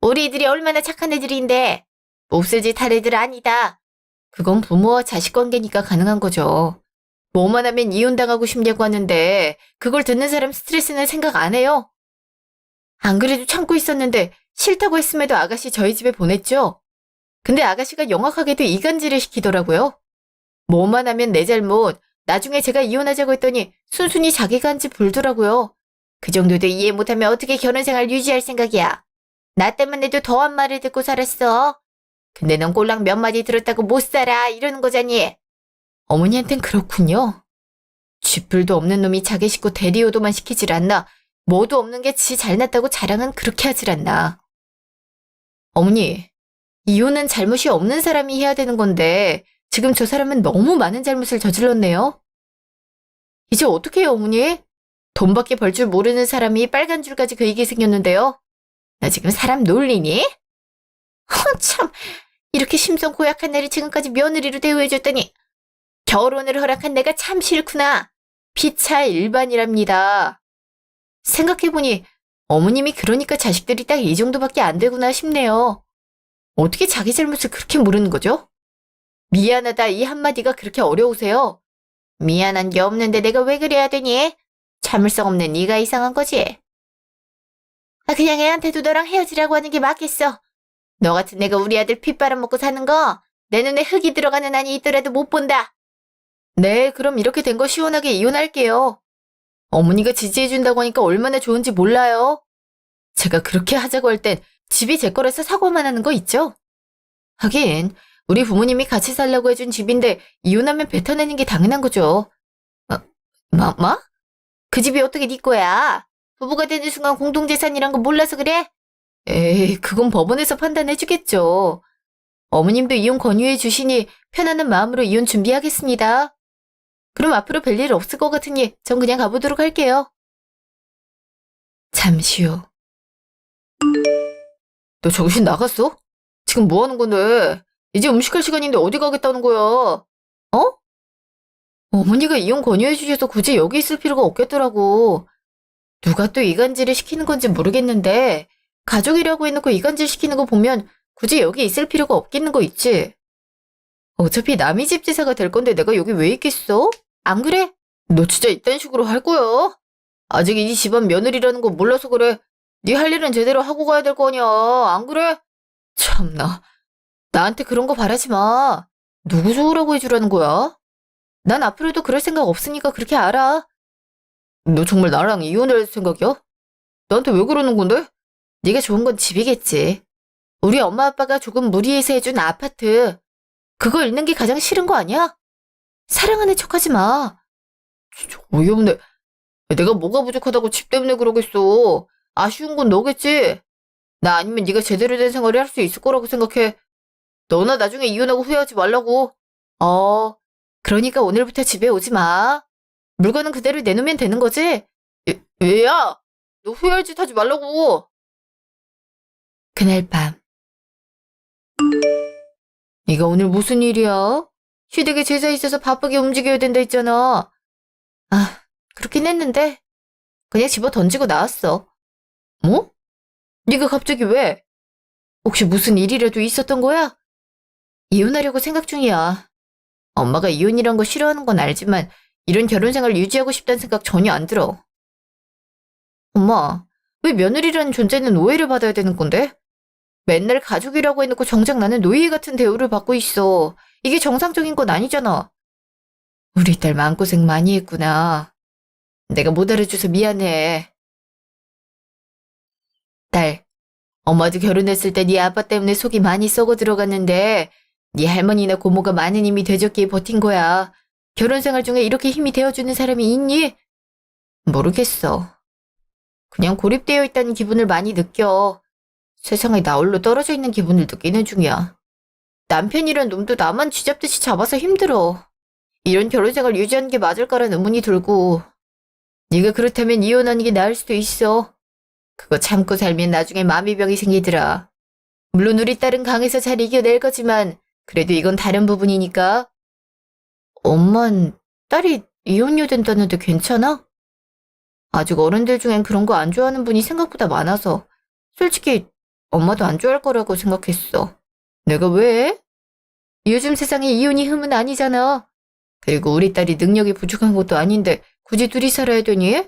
Speaker 1: 우리 애들이 얼마나 착한 애들인데 몹쓸 짓 할 애들 아니다. 그건 부모와 자식 관계니까 가능한 거죠. 뭐만 하면 이혼당하고 싶냐고 하는데 그걸 듣는 사람 스트레스는 생각 안 해요? 안 그래도 참고 있었는데 싫다고 했음에도 아가씨 저희 집에 보냈죠? 근데 아가씨가 영악하게도 이간질을 시키더라고요. 뭐만 하면 내 잘못, 나중에 제가 이혼하자고 했더니 순순히 자기가 한 짓 불더라고요. 그 정도도 이해 못하면 어떻게 결혼생활 유지할 생각이야. 나 때문에도 더한 말을 듣고 살았어. 근데 넌 꼴랑 몇 마디 들었다고 못 살아 이러는 거잖니. 어머니한텐 그렇군요. 쥐뿔도 없는 놈이 자기 식구 대리효도만 시키질 않나. 뭐도 없는 게 지 잘났다고 자랑은 그렇게 하질 않나. 어머니, 이혼은 잘못이 없는 사람이 해야 되는 건데 지금 저 사람은 너무 많은 잘못을 저질렀네요. 이제 어떻게 해요, 어머니? 돈밖에 벌 줄 모르는 사람이 빨간 줄까지 그이게 생겼는데요. 나 지금 사람 놀리니? 참, 이렇게 심성 고약한 나를 지금까지 며느리로 대우해줬더니 결혼을 허락한 내가 참 싫구나. 피차 일반이랍니다. 생각해보니 어머님이 그러니까 자식들이 딱 이 정도밖에 안 되구나 싶네요. 어떻게 자기 잘못을 그렇게 모르는 거죠? 미안하다 이 한마디가 그렇게 어려우세요? 미안한 게 없는데 내가 왜 그래야 되니? 참을성 없는 네가 이상한 거지. 그냥 애한테도 너랑 헤어지라고 하는 게 맞겠어. 너 같은 애가 우리 아들 피 빨아먹고 사는 거 내 눈에 흙이 들어가는 한이 있더라도 못 본다. 네, 그럼 이렇게 된 거 시원하게 이혼할게요. 어머니가 지지해준다고 하니까 얼마나 좋은지 몰라요. 제가 그렇게 하자고 할 땐 집이 제 거라서 사고만 하는 거 있죠? 하긴 우리 부모님이 같이 살라고 해준 집인데 이혼하면 뱉어내는 게 당연한 거죠. 뭐? 그 집이 어떻게 네 거야? 부부가 되는 순간 공동재산이란 거 몰라서 그래? 에이, 그건 법원에서 판단해주겠죠. 어머님도 이혼 권유해 주시니 편안한 마음으로 이혼 준비하겠습니다. 그럼 앞으로 별일 없을 것 같으니 전 그냥 가보도록 할게요. 잠시 후. 너 정신 나갔어? 지금 뭐 하는 건데? 이제 음식할 시간인데 어디 가겠다는 거야? 어? 어머니가 이혼 권유해 주셔서 굳이 여기 있을 필요가 없겠더라고. 누가 또 이간질을 시키는 건지 모르겠는데 가족이라고 해놓고 이간질 시키는 거 보면 굳이 여기 있을 필요가 없겠는 거 있지? 어차피 남의 집 지사가 될 건데 내가 여기 왜 있겠어? 안 그래? 너 진짜 이딴 식으로 할 거야? 아직 이 집안 며느리라는 거 몰라서 그래. 네 할 일은 제대로 하고 가야 될 거냐. 안 그래? 참나. 나한테 그런 거 바라지 마. 누구 좋으라고 해주라는 거야? 난 앞으로도 그럴 생각 없으니까 그렇게 알아. 너 정말 나랑 이혼할 생각이야? 나한테 왜 그러는 건데? 네가 좋은 건 집이겠지. 우리 엄마 아빠가 조금 무리해서 해준 아파트. 그거 잃는 게 가장 싫은 거 아니야? 사랑하는 척하지 마. 진짜 어이없네. 내가 뭐가 부족하다고 집 때문에 그러겠어. 아쉬운 건 너겠지? 나 아니면 네가 제대로 된 생활을 할 수 있을 거라고 생각해. 너나 나중에 이혼하고 후회하지 말라고. 어, 그러니까 오늘부터 집에 오지 마. 물건은 그대로 내놓으면 되는 거지? 얘야! 너 후회할 짓 하지 말라고. 그날 밤. 네가 오늘 무슨 일이야? 시댁에 제자 있어서 바쁘게 움직여야 된다 했잖아. 아, 그렇긴 했는데 그냥 집어 던지고 나왔어. 뭐? 네가 갑자기 왜? 혹시 무슨 일이라도 있었던 거야? 이혼하려고 생각 중이야. 엄마가 이혼이란 거 싫어하는 건 알지만 이런 결혼 생활 유지하고 싶다는 생각 전혀 안 들어. 엄마, 왜 며느리라는 존재는 오해를 받아야 되는 건데? 맨날 가족이라고 해놓고 정작 나는 노예 같은 대우를 받고 있어. 이게 정상적인 건 아니잖아. 우리 딸 마음고생 많이 했구나. 내가 못 알아줘서 미안해. 딸, 엄마도 결혼했을 때 네 아빠 때문에 속이 많이 썩어 들어갔는데 네 할머니나 고모가 많은 힘이 되줬기에 버틴 거야. 결혼 생활 중에 이렇게 힘이 되어주는 사람이 있니? 모르겠어. 그냥 고립되어 있다는 기분을 많이 느껴. 세상에 나 홀로 떨어져 있는 기분을 느끼는 중이야. 남편이란 놈도 나만 쥐잡듯이 잡아서 힘들어. 이런 결혼 생활 유지하는 게 맞을까라는 의문이 들고. 네가 그렇다면 이혼하는 게 나을 수도 있어. 그거 참고 살면 나중에 마비병이 생기더라. 물론 우리 딸은 강해서 잘 이겨낼 거지만 그래도 이건 다른 부분이니까. 엄만 딸이 이혼녀 된다는데 괜찮아? 아직 어른들 중엔 그런 거 안 좋아하는 분이 생각보다 많아서 솔직히 엄마도 안 좋아할 거라고 생각했어. 내가 왜? 요즘 세상에 이혼이 흠은 아니잖아. 그리고 우리 딸이 능력이 부족한 것도 아닌데 굳이 둘이 살아야 되니?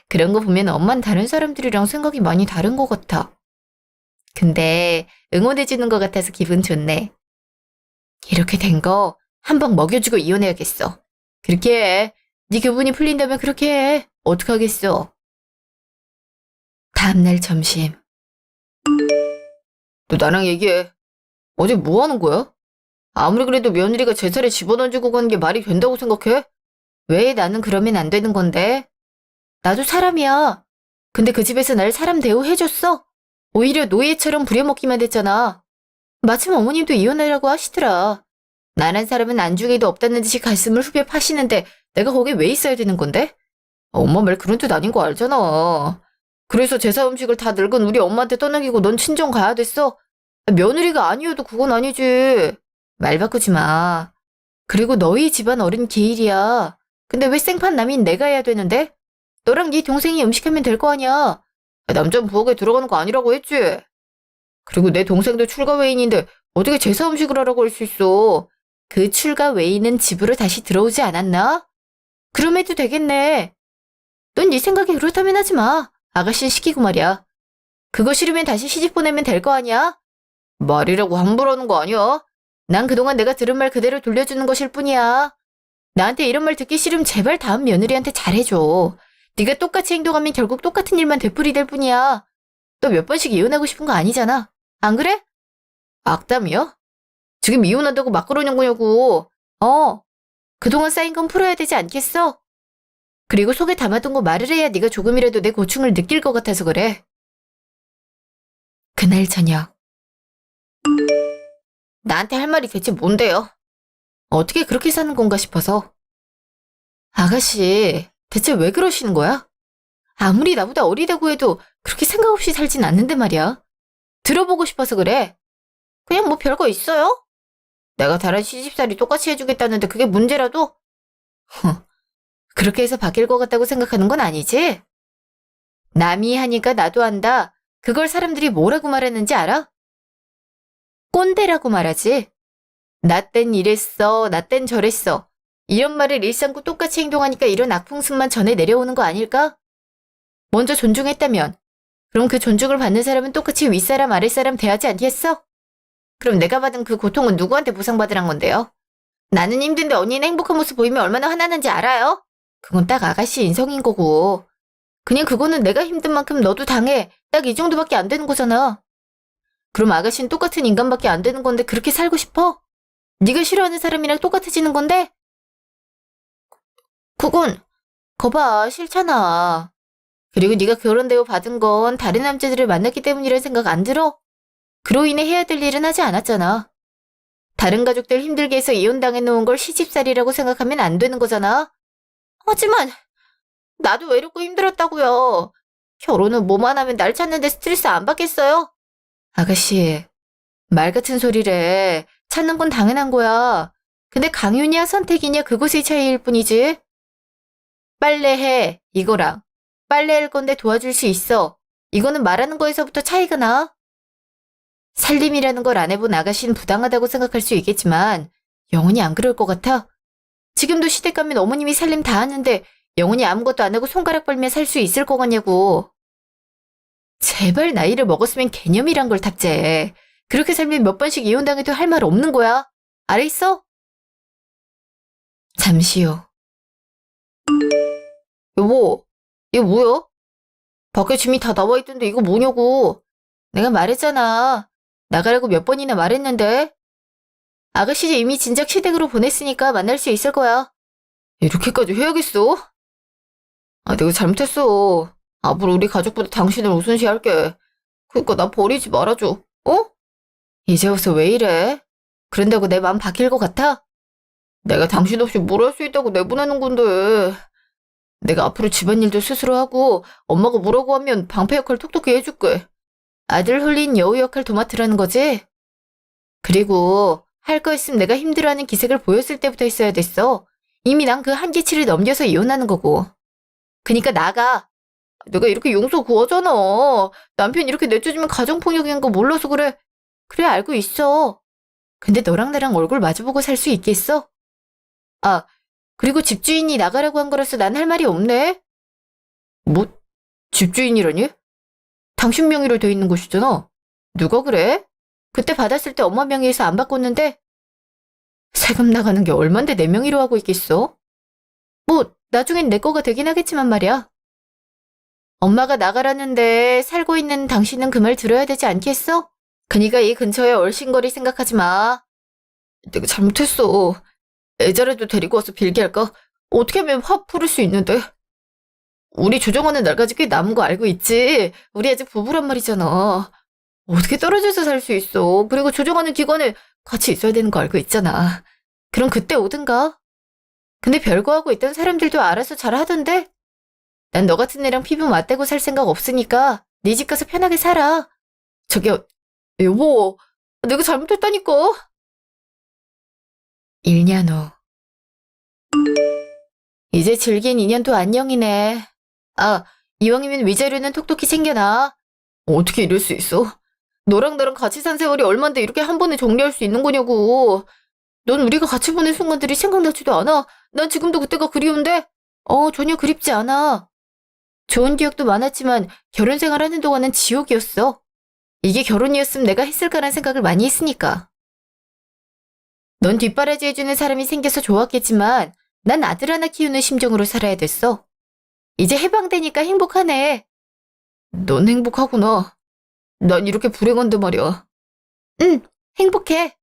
Speaker 1: 그런 거 보면 엄만 다른 사람들이랑 생각이 많이 다른 것 같아. 근데 응원해주는 것 같아서 기분 좋네. 이렇게 된 거 한 방 먹여주고 이혼해야겠어. 그렇게 해. 네 교분이 풀린다면 그렇게 해. 어떡하겠어. 다음날 점심. 너 나랑 얘기해. 어제 뭐 하는 거야? 아무리 그래도 며느리가 제사를 집어던지고 가는 게 말이 된다고 생각해? 왜 나는 그러면 안 되는 건데? 나도 사람이야. 근데 그 집에서 날 사람 대우해줬어. 오히려 노예처럼 부려먹기만 했잖아. 마침 어머님도 이혼하려고 하시더라. 나란 사람은 안중에도 없다는 듯이 가슴을 후벼 파시는데 내가 거기 왜 있어야 되는 건데? 엄마 말 그런 뜻 아닌 거 알잖아. 그래서 제사 음식을 다 늙은 우리 엄마한테 떠넘기고 넌 친정 가야 됐어? 며느리가 아니어도 그건 아니지. 말 바꾸지 마. 그리고 너희 집안 어른 기일이야. 근데 왜 생판 남인 내가 해야 되는데? 너랑 네 동생이 음식하면 될 거 아니야. 남자는 부엌에 들어가는 거 아니라고 했지? 그리고 내 동생도 출가 외인인데 어떻게 제사 음식을 하라고 할 수 있어? 그 출가 외인은 집으로 다시 들어오지 않았나? 그럼 해도 되겠네. 넌 네 생각이 그렇다면 하지 마. 아가씨는 시키고 말이야. 그거 싫으면 다시 시집 보내면 될 거 아니야? 말이라고 함부로 하는 거 아니야? 난 그동안 내가 들은 말 그대로 돌려주는 것일 뿐이야. 나한테 이런 말 듣기 싫으면 제발 다음 며느리한테 잘해줘. 네가 똑같이 행동하면 결국 똑같은 일만 되풀이될 뿐이야. 너 몇 번씩 이혼하고 싶은 거 아니잖아. 안 그래? 악담이야? 지금 이혼한다고 막 그러는 거냐고. 그동안 쌓인 건 풀어야 되지 않겠어? 그리고 속에 담아둔 거 말을 해야 네가 조금이라도 내 고충을 느낄 것 같아서 그래. 그날 저녁. 나한테 할 말이 대체 뭔데요? 어떻게 그렇게 사는 건가 싶어서. 아가씨, 대체 왜 그러시는 거야? 아무리 나보다 어리다고 해도 그렇게 생각 없이 살진 않는데 말이야. 들어보고 싶어서 그래. 그냥 뭐 별거 있어요? 내가 다른 시집살이 똑같이 해주겠다는데 그게 문제라도? 그렇게 해서 바뀔 것 같다고 생각하는 건 아니지? 남이 하니까 나도 한다. 그걸 사람들이 뭐라고 말하는지 알아? 꼰대라고 말하지. 나 땐 이랬어, 나 땐 저랬어. 이런 말을 일삼고 똑같이 행동하니까 이런 악풍습만 전해 내려오는 거 아닐까? 먼저 존중했다면 그럼 그 존중을 받는 사람은 똑같이 윗사람 아랫사람 대하지 않겠어? 그럼 내가 받은 그 고통은 누구한테 보상받으란 건데요? 나는 힘든데 언니는 행복한 모습 보이면 얼마나 화나는지 알아요? 그건 딱 아가씨 인성인 거고. 그냥 그거는 내가 힘든 만큼 너도 당해. 딱 이 정도밖에 안 되는 거잖아. 그럼 아가씨는 똑같은 인간밖에 안 되는 건데 그렇게 살고 싶어? 네가 싫어하는 사람이랑 똑같아지는 건데? 그건 거봐, 싫잖아. 그리고 네가 결혼 대우 받은 건 다른 남자들을 만났기 때문이란 생각 안 들어? 그로 인해 해야 될 일은 하지 않았잖아. 다른 가족들 힘들게 해서 이혼당해놓은 걸 시집살이라고 생각하면 안 되는 거잖아. 하지만 나도 외롭고 힘들었다고요. 결혼은 뭐만 하면 날 찾는데 스트레스 안 받겠어요? 아가씨, 말 같은 소리래. 찾는 건 당연한 거야. 근데 강윤이야 선택이냐 그것의 차이일 뿐이지. 빨래해, 이거랑. 빨래할 건데 도와줄 수 있어. 이거는 말하는 거에서부터 차이가 나. 살림이라는 걸 안 해본 아가씨는 부당하다고 생각할 수 있겠지만 영원히 안 그럴 것 같아. 지금도 시댁 가면 어머님이 살림 다 하는데 영원히 아무것도 안 하고 손가락 벌며 살 수 있을 것 같냐고. 제발 나이를 먹었으면 개념이란 걸 탑재해. 그렇게 살면 몇 번씩 이혼당해도 할 말 없는 거야. 알아있어? 잠시요. 여보, 이거 뭐야? 밖에 짐이 다 나와 있던데 이거 뭐냐고. 내가 말했잖아. 나가라고 몇 번이나 말했는데. 아가씨 이미 진작 시댁으로 보냈으니까 만날 수 있을 거야. 이렇게까지 해야겠어? 아, 내가 잘못했어. 앞으로 우리 가족보다 당신을 우선시할게. 그러니까 나 버리지 말아줘. 어? 이제 와서 왜 이래? 그런다고 내 마음 바뀔 것 같아? 내가 당신 없이 뭘 할 수 있다고 내보내는 건데. 내가 앞으로 집안일도 스스로 하고 엄마가 뭐라고 하면 방패 역할 톡톡히 해줄게. 아들 홀린 여우 역할 도맡으라는 거지? 그리고 할 거 있으면 내가 힘들어하는 기색을 보였을 때부터 했어야 됐어. 이미 난 그 한계치를 넘겨서 이혼하는 거고. 그니까 나가. 내가 이렇게 용서 구하잖아. 남편 이렇게 내쫓으면 가정폭력인 거 몰라서 그래. 그래 알고 있어. 근데 너랑 나랑 얼굴 마주보고 살 수 있겠어? 아, 그리고 집주인이 나가라고 한 거라서 난 할 말이 없네. 뭐? 집주인이라니? 당신 명의로 돼 있는 곳이잖아. 누가 그래? 그때 받았을 때 엄마 명의에서 안 바꿨는데 세금 나가는 게 얼만데 내 명의로 하고 있겠어? 뭐 나중엔 내 거가 되긴 하겠지만 말이야. 엄마가 나가라는데 살고 있는 당신은 그 말 들어야 되지 않겠어? 그니까 이 근처에 얼씬거리 생각하지 마. 내가 잘못했어. 애자라도 데리고 와서 빌게 할까? 어떻게 하면 화 풀을 수 있는데? 우리 조정하는 날까지 꽤 남은 거 알고 있지? 우리 아직 부부란 말이잖아. 어떻게 떨어져서 살 수 있어? 그리고 조정하는 기관에 같이 있어야 되는 거 알고 있잖아. 그럼 그때 오든가? 근데 별거 하고 있던 사람들도 알아서 잘 하던데? 난 너 같은 애랑 피부 맞대고 살 생각 없으니까 네 집 가서 편하게 살아. 저기, 여보, 내가 잘못했다니까. 1년 후. 이제 즐긴 인연도 안녕이네. 아, 이왕이면 위자료는 톡톡히 챙겨놔. 어떻게 이럴 수 있어? 너랑 나랑 같이 산 세월이 얼만데 이렇게 한 번에 정리할 수 있는 거냐고. 넌 우리가 같이 보낸 순간들이 생각나지도 않아. 난 지금도 그때가 그리운데? 전혀 그립지 않아. 좋은 기억도 많았지만 결혼 생활하는 동안은 지옥이었어. 이게 결혼이었으면 내가 했을까란 생각을 많이 했으니까. 넌 뒷바라지 해주는 사람이 생겨서 좋았겠지만 난 아들 하나 키우는 심정으로 살아야 됐어. 이제 해방되니까 행복하네. 넌 행복하구나. 난 이렇게 불행한데 말이야. 응, 행복해.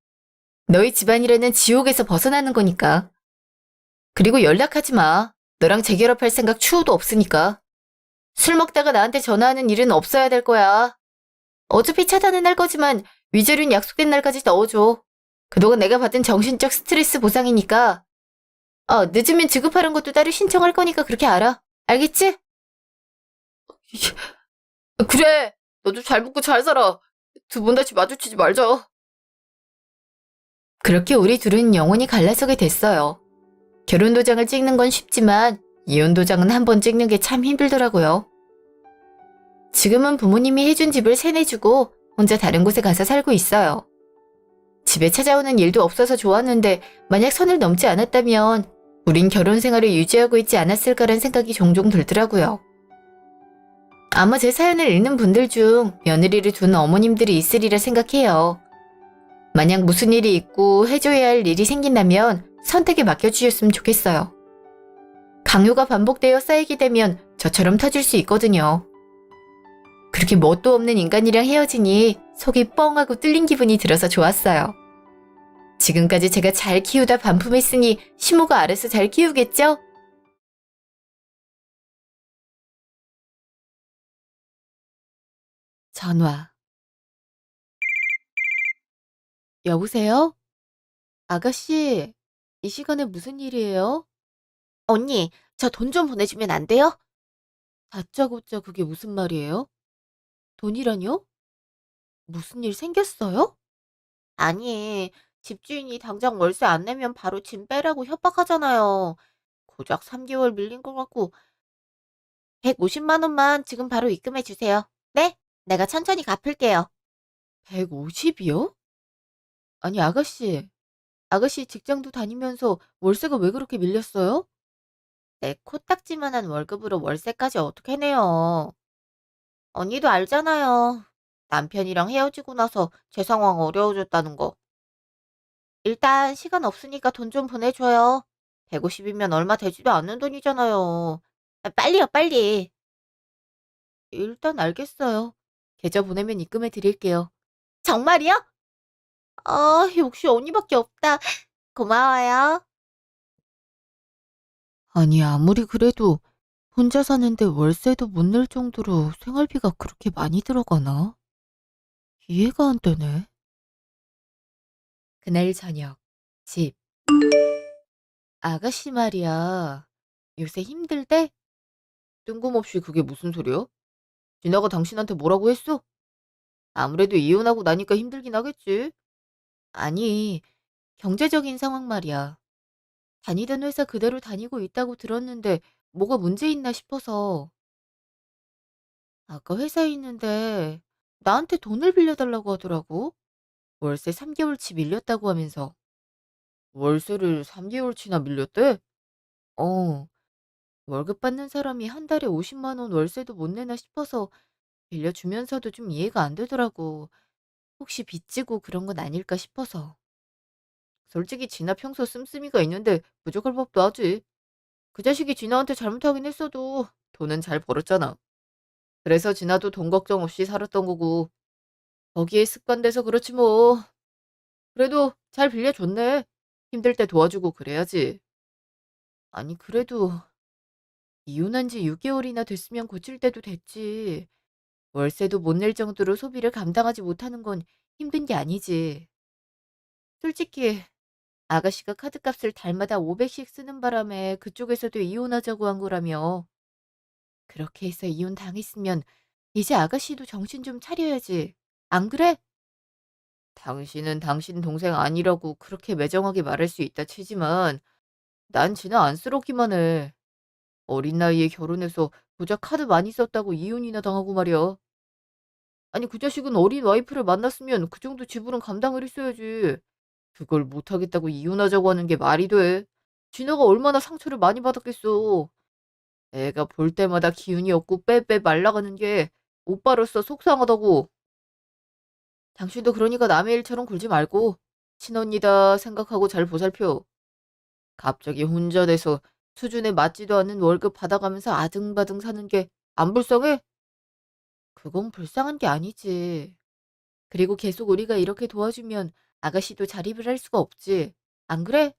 Speaker 1: 너희 집안이라는 지옥에서 벗어나는 거니까. 그리고 연락하지 마. 너랑 재결합할 생각 추호도 없으니까. 술 먹다가 나한테 전화하는 일은 없어야 될 거야. 어차피 차단은 할 거지만 위자료는 약속된 날까지 넣어줘. 그동안 내가 받은 정신적 스트레스 보상이니까. 늦으면 지급하는 것도 따로 신청할 거니까 그렇게 알아. 알겠지? 그래. 너도 잘 먹고 잘 살아. 두 번 다시 마주치지 말자. 그렇게 우리 둘은 영원히 갈라서게 됐어요. 결혼 도장을 찍는 건 쉽지만 이혼 도장은 한 번 찍는 게 참 힘들더라고요. 지금은 부모님이 해준 집을 세내주고 혼자 다른 곳에 가서 살고 있어요. 집에 찾아오는 일도 없어서 좋았는데 만약 선을 넘지 않았다면 우린 결혼 생활을 유지하고 있지 않았을까란 생각이 종종 들더라고요. 아마 제 사연을 읽는 분들 중 며느리를 둔 어머님들이 있으리라 생각해요. 만약 무슨 일이 있고 해줘야 할 일이 생긴다면 선택에 맡겨주셨으면 좋겠어요. 강요가 반복되어 쌓이게 되면 저처럼 터질 수 있거든요. 그렇게 뭣도 없는 인간이랑 헤어지니 속이 뻥하고 뚫린 기분이 들어서 좋았어요. 지금까지 제가 잘 키우다 반품했으니 시모가 알아서 잘 키우겠죠? 전화. 여보세요? 아가씨, 이 시간에 무슨 일이에요? 언니, 저 돈 좀 보내주면 안 돼요? 다짜고짜 그게 무슨 말이에요? 돈이라뇨? 무슨 일 생겼어요? 아니, 집주인이 당장 월세 안 내면 바로 짐 빼라고 협박하잖아요. 고작 3개월 밀린 것 같고 150만 원만 지금 바로 입금해 주세요. 네? 내가 천천히 갚을게요. 150이요? 아니, 아가씨 직장도 다니면서 월세가 왜 그렇게 밀렸어요? 내 코딱지만한 월급으로 월세까지 어떻게 내요? 언니도 알잖아요. 남편이랑 헤어지고 나서 제 상황 어려워졌다는 거. 일단 시간 없으니까 돈 좀 보내줘요. 150이면 얼마 되지도 않는 돈이잖아요. 아, 빨리요, 빨리. 일단 알겠어요. 계좌 보내면 입금해 드릴게요. 정말이요? 역시 언니밖에 없다. 고마워요. 아니, 아무리 그래도 혼자 사는데 월세도 못 낼 정도로 생활비가 그렇게 많이 들어가나? 이해가 안 되네. 그날 저녁, 집. 아가씨 말이야. 요새 힘들대? 뜬금없이 그게 무슨 소리야? 진아가 당신한테 뭐라고 했어? 아무래도 이혼하고 나니까 힘들긴 하겠지. 아니, 경제적인 상황 말이야. 다니던 회사 그대로 다니고 있다고 들었는데 뭐가 문제 있나 싶어서. 아까 회사에 있는데 나한테 돈을 빌려달라고 하더라고. 월세 3개월치 밀렸다고 하면서. 월세를 3개월치나 밀렸대? 어, 월급 받는 사람이 한 달에 50만 원 월세도 못 내나 싶어서 빌려주면서도 좀 이해가 안 되더라고. 혹시 빚지고 그런 건 아닐까 싶어서. 솔직히 진아 평소 씀씀이가 있는데 부족할 법도 하지. 그 자식이 진아한테 잘못하긴 했어도 돈은 잘 벌었잖아. 그래서 진아도 돈 걱정 없이 살았던 거고. 거기에 습관돼서 그렇지 뭐. 그래도 잘 빌려줬네. 힘들 때 도와주고 그래야지. 아니, 그래도 이혼한 지 6개월이나 됐으면 고칠 때도 됐지. 월세도 못 낼 정도로 소비를 감당하지 못하는 건 힘든 게 아니지. 솔직히 아가씨가 카드값을 달마다 500씩 쓰는 바람에 그쪽에서도 이혼하자고 한 거라며. 그렇게 해서 이혼 당했으면 이제 아가씨도 정신 좀 차려야지. 안 그래? 당신은 당신 동생 아니라고 그렇게 매정하게 말할 수 있다 치지만 난 진짜 안쓰럽기만 해. 어린 나이에 결혼해서 고작 카드 많이 썼다고 이혼이나 당하고 말이야. 아니, 그 자식은 어린 와이프를 만났으면 그 정도 지불은 감당을 했어야지. 그걸 못하겠다고 이혼하자고 하는 게 말이 돼? 진아가 얼마나 상처를 많이 받았겠어. 애가 볼 때마다 기운이 없고 빼빼 말라가는 게 오빠로서 속상하다고. 당신도 그러니까 남의 일처럼 굴지 말고 친언니다 생각하고 잘 보살펴. 갑자기 혼자 돼서 수준에 맞지도 않는 월급 받아가면서 아등바등 사는 게 안 불쌍해? 그건 불쌍한 게 아니지. 그리고 계속 우리가 이렇게 도와주면 아가씨도 자립을 할 수가 없지. 안 그래?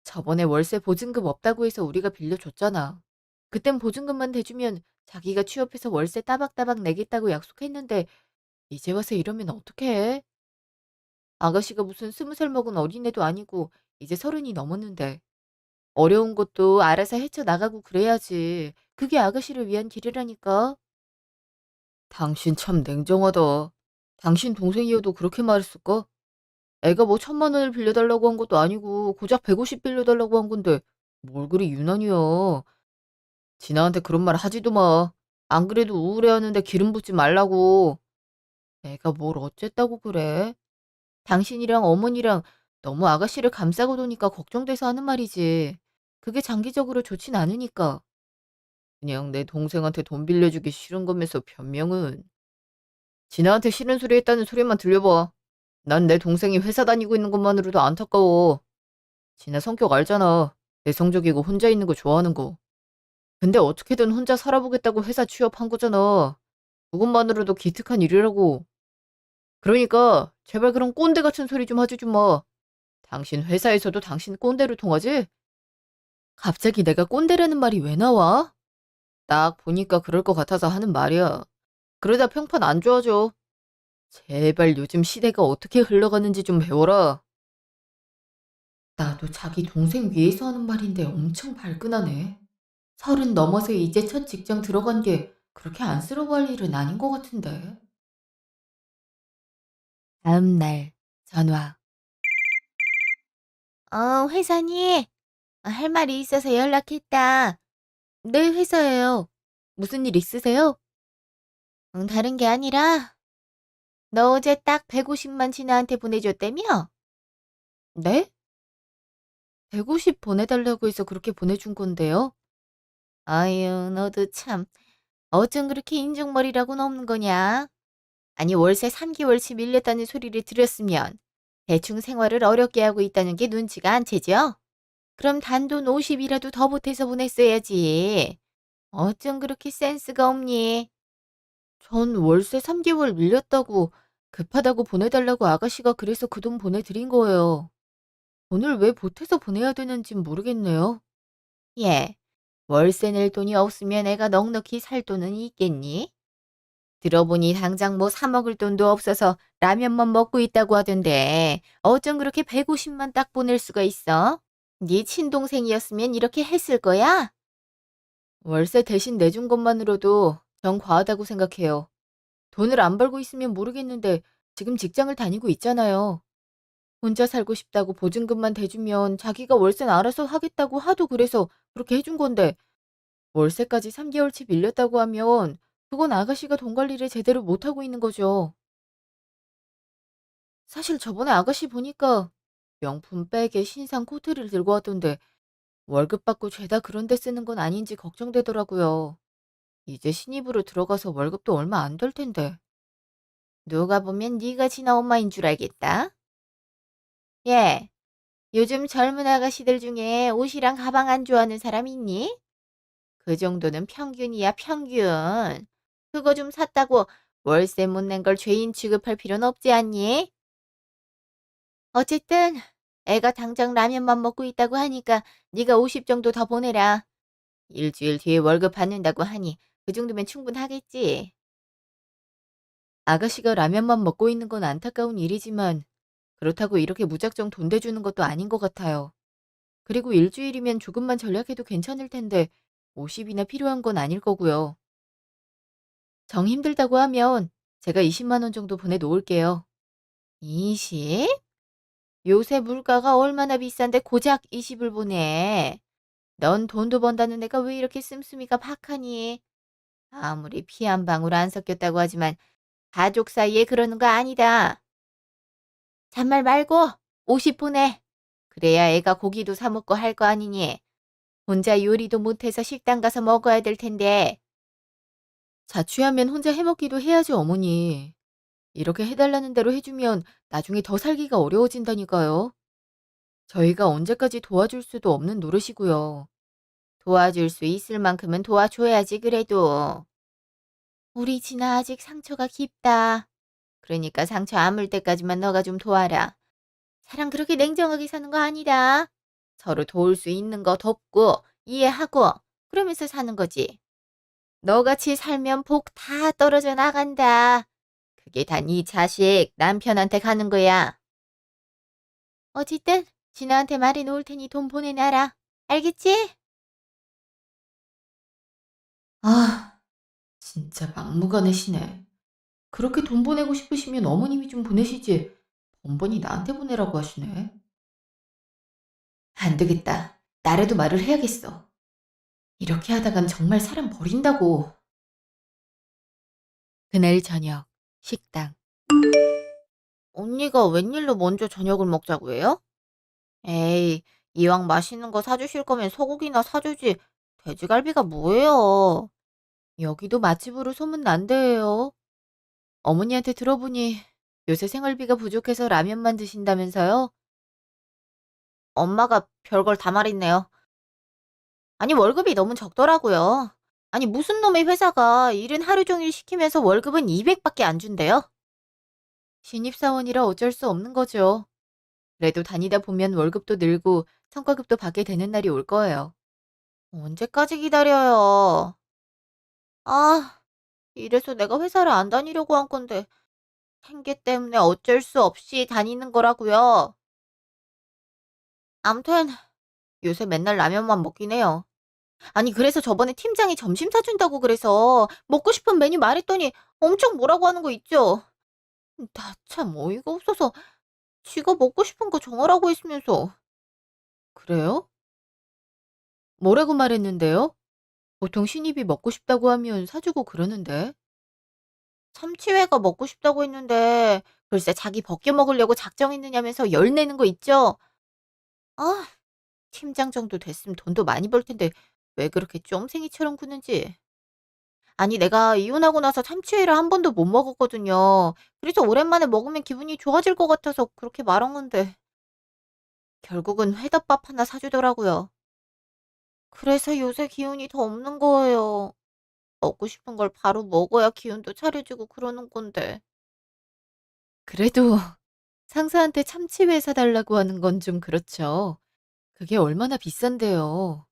Speaker 1: 저번에 월세 보증금 없다고 해서 우리가 빌려줬잖아. 그땐 보증금만 대주면 자기가 취업해서 월세 따박따박 내겠다고 약속했는데 이제 와서 이러면 어떡해? 아가씨가 무슨 20살 먹은 어린애도 아니고 이제 30이 넘었는데 어려운 것도 알아서 헤쳐나가고 그래야지. 그게 아가씨를 위한 길이라니까. 당신 참 냉정하다. 당신 동생이어도 그렇게 말했을까? 애가 뭐 1,000만 원을 빌려달라고 한 것도 아니고 고작 150 빌려달라고 한 건데 뭘 그리 유난이야. 진아한테 그런 말 하지도 마. 안 그래도 우울해하는데 기름 붓지 말라고. 내가 뭘 어쨌다고 그래? 당신이랑 어머니랑 너무 아가씨를 감싸고 도니까 걱정돼서 하는 말이지. 그게 장기적으로 좋진 않으니까. 그냥 내 동생한테 돈 빌려주기 싫은 거면서 변명은. 진아한테 싫은 소리 했다는 소리만 들려봐. 난 내 동생이 회사 다니고 있는 것만으로도 안타까워. 진아 성격 알잖아. 내성적이고 혼자 있는 거 좋아하는 거. 근데 어떻게든 혼자 살아보겠다고 회사 취업한 거잖아. 그것만으로도 기특한 일이라고. 그러니까 제발 그런 꼰대 같은 소리 좀 하지 좀 마. 당신 회사에서도 당신 꼰대로 통하지? 갑자기 내가 꼰대라는 말이 왜 나와? 딱 보니까 그럴 것 같아서 하는 말이야.
Speaker 2: 그러다 평판 안 좋아져. 제발 요즘 시대가 어떻게 흘러가는지 좀 배워라.
Speaker 1: 나도 자기 동생 위해서 하는 말인데 엄청 발끈하네. 30 넘어서 이제 첫 직장 들어간 게 그렇게 안쓰러워할 일은 아닌 것 같은데. 다음 날 전화. 회사니? 할 말이 있어서 연락했다. 네, 회사예요. 무슨 일 있으세요? 다른 게 아니라 너 어제 딱 150만 진아한테 보내줬다며? 네? 150 보내달라고 해서 그렇게 보내준 건데요. 아유, 너도 참. 어쩜 그렇게 인중머리라고는 없는 거냐? 아니, 월세 3개월치 밀렸다는 소리를 들었으면 대충 생활을 어렵게 하고 있다는 게 눈치가 안 채죠? 그럼 단돈 50이라도 더 보태서 보냈어야지. 어쩜 그렇게 센스가 없니? 전 월세 3개월 밀렸다고 급하다고 보내달라고 아가씨가 그래서 그 돈 보내드린 거예요. 돈을 왜 보태서 보내야 되는진 모르겠네요. 예, 월세 낼 돈이 없으면 애가 넉넉히 살 돈은 있겠니? 들어보니 당장 뭐 사 먹을 돈도 없어서 라면만 먹고 있다고 하던데 어쩜 그렇게 150만 딱 보낼 수가 있어? 네 친동생이었으면 이렇게 했을 거야? 월세 대신 내준 것만으로도 전 과하다고 생각해요. 돈을 안 벌고 있으면 모르겠는데 지금 직장을 다니고 있잖아요. 혼자 살고 싶다고 보증금만 대주면 자기가 월세는 알아서 하겠다고 하도 그래서 그렇게 해준 건데 월세까지 3개월치 밀렸다고 하면 그건 아가씨가 돈 관리를 제대로 못하고 있는 거죠. 사실 저번에 아가씨 보니까 명품 백에 신상 코트를 들고 왔던데 월급 받고 죄다 그런 데 쓰는 건 아닌지 걱정되더라고요. 이제 신입으로 들어가서 월급도 얼마 안 될 텐데. 누가 보면 네가 지나 엄마인 줄 알겠다. 예, 요즘 젊은 아가씨들 중에 옷이랑 가방 안 좋아하는 사람 있니? 그 정도는 평균이야, 평균. 그거 좀 샀다고 월세 못 낸 걸 죄인 취급할 필요는 없지 않니? 어쨌든 애가 당장 라면만 먹고 있다고 하니까 네가 50 정도 더 보내라. 일주일 뒤에 월급 받는다고 하니 그 정도면 충분하겠지. 아가씨가 라면만 먹고 있는 건 안타까운 일이지만 그렇다고 이렇게 무작정 돈 대주는 것도 아닌 것 같아요. 그리고 일주일이면 조금만 전략해도 괜찮을 텐데 50이나 필요한 건 아닐 거고요. 정 힘들다고 하면 제가 20만 원 정도 보내놓을게요. 20? 요새 물가가 얼마나 비싼데 고작 20을 보내. 넌 돈도 번다는 애가 왜 이렇게 씀씀이가 박하니? 아무리 피 한 방울 안 섞였다고 하지만 가족 사이에 그러는 거 아니다. 잔말 말고 50 보내. 그래야 애가 고기도 사 먹고 할 거 아니니. 혼자 요리도 못해서 식당 가서 먹어야 될 텐데. 자취하면 혼자 해먹기도 해야지, 어머니. 이렇게 해달라는 대로 해주면 나중에 더 살기가 어려워진다니까요. 저희가 언제까지 도와줄 수도 없는 노릇이고요. 도와줄 수 있을 만큼은 도와줘야지 그래도. 우리 진아 아직 상처가 깊다. 그러니까 상처 아물 때까지만 너가 좀 도와라. 사람 그렇게 냉정하게 사는 거 아니다. 서로 도울 수 있는 거 돕고 이해하고 그러면서 사는 거지. 너같이 살면 복 다 떨어져 나간다. 그게 다 네 자식 남편한테 가는 거야. 어쨌든 진아한테 말해 놓을 테니 돈 보내놔라. 알겠지? 아, 진짜 막무가내시네. 그렇게 돈 보내고 싶으시면 어머님이 좀 보내시지. 번번이 나한테 보내라고 하시네. 안 되겠다. 나라도 말을 해야겠어. 이렇게 하다간 정말 사람 버린다고. 그날 저녁, 식당. 언니가 웬일로 먼저 저녁을 먹자고 해요? 에이, 이왕 맛있는 거 사주실 거면 소고기나 사주지. 돼지갈비가 뭐예요? 여기도 맛집으로 소문난대요. 어머니한테 들어보니 요새 생활비가 부족해서 라면만 드신다면서요? 엄마가 별걸 다 말했네요. 아니, 월급이 너무 적더라고요. 아니, 무슨 놈의 회사가 일은 하루 종일 시키면서 월급은 200밖에 안 준대요? 신입사원이라 어쩔 수 없는 거죠. 그래도 다니다 보면 월급도 늘고 성과급도 받게 되는 날이 올 거예요. 언제까지 기다려요? 아, 이래서 내가 회사를 안 다니려고 한 건데 생계 때문에 어쩔 수 없이 다니는 거라고요. 암튼 요새 맨날 라면만 먹긴 해요. 아니 그래서 저번에 팀장이 점심 사준다고 그래서 먹고 싶은 메뉴 말했더니 엄청 뭐라고 하는 거 있죠? 나 참 어이가 없어서 지가 먹고 싶은 거 정하라고 했으면서.
Speaker 2: 그래요? 뭐라고 말했는데요? 보통 신입이 먹고 싶다고 하면 사주고 그러는데.
Speaker 1: 참치회가 먹고 싶다고 했는데 글쎄 자기 벗겨 먹으려고 작정했느냐면서 열 내는 거 있죠? 아, 팀장 정도 됐으면 돈도 많이 벌 텐데 왜 그렇게 쫌생이처럼 구는지. 아니 내가 이혼하고 나서 참치회를 한 번도 못 먹었거든요. 그래서 오랜만에 먹으면 기분이 좋아질 것 같아서 그렇게 말한 건데 결국은 회덮밥 하나 사주더라고요. 그래서 요새 기운이 더 없는 거예요. 먹고 싶은 걸 바로 먹어야 기운도 차려지고 그러는 건데.
Speaker 2: 그래도 상사한테 참치회 사달라고 하는 건 좀 그렇죠. 그게 얼마나 비싼데요.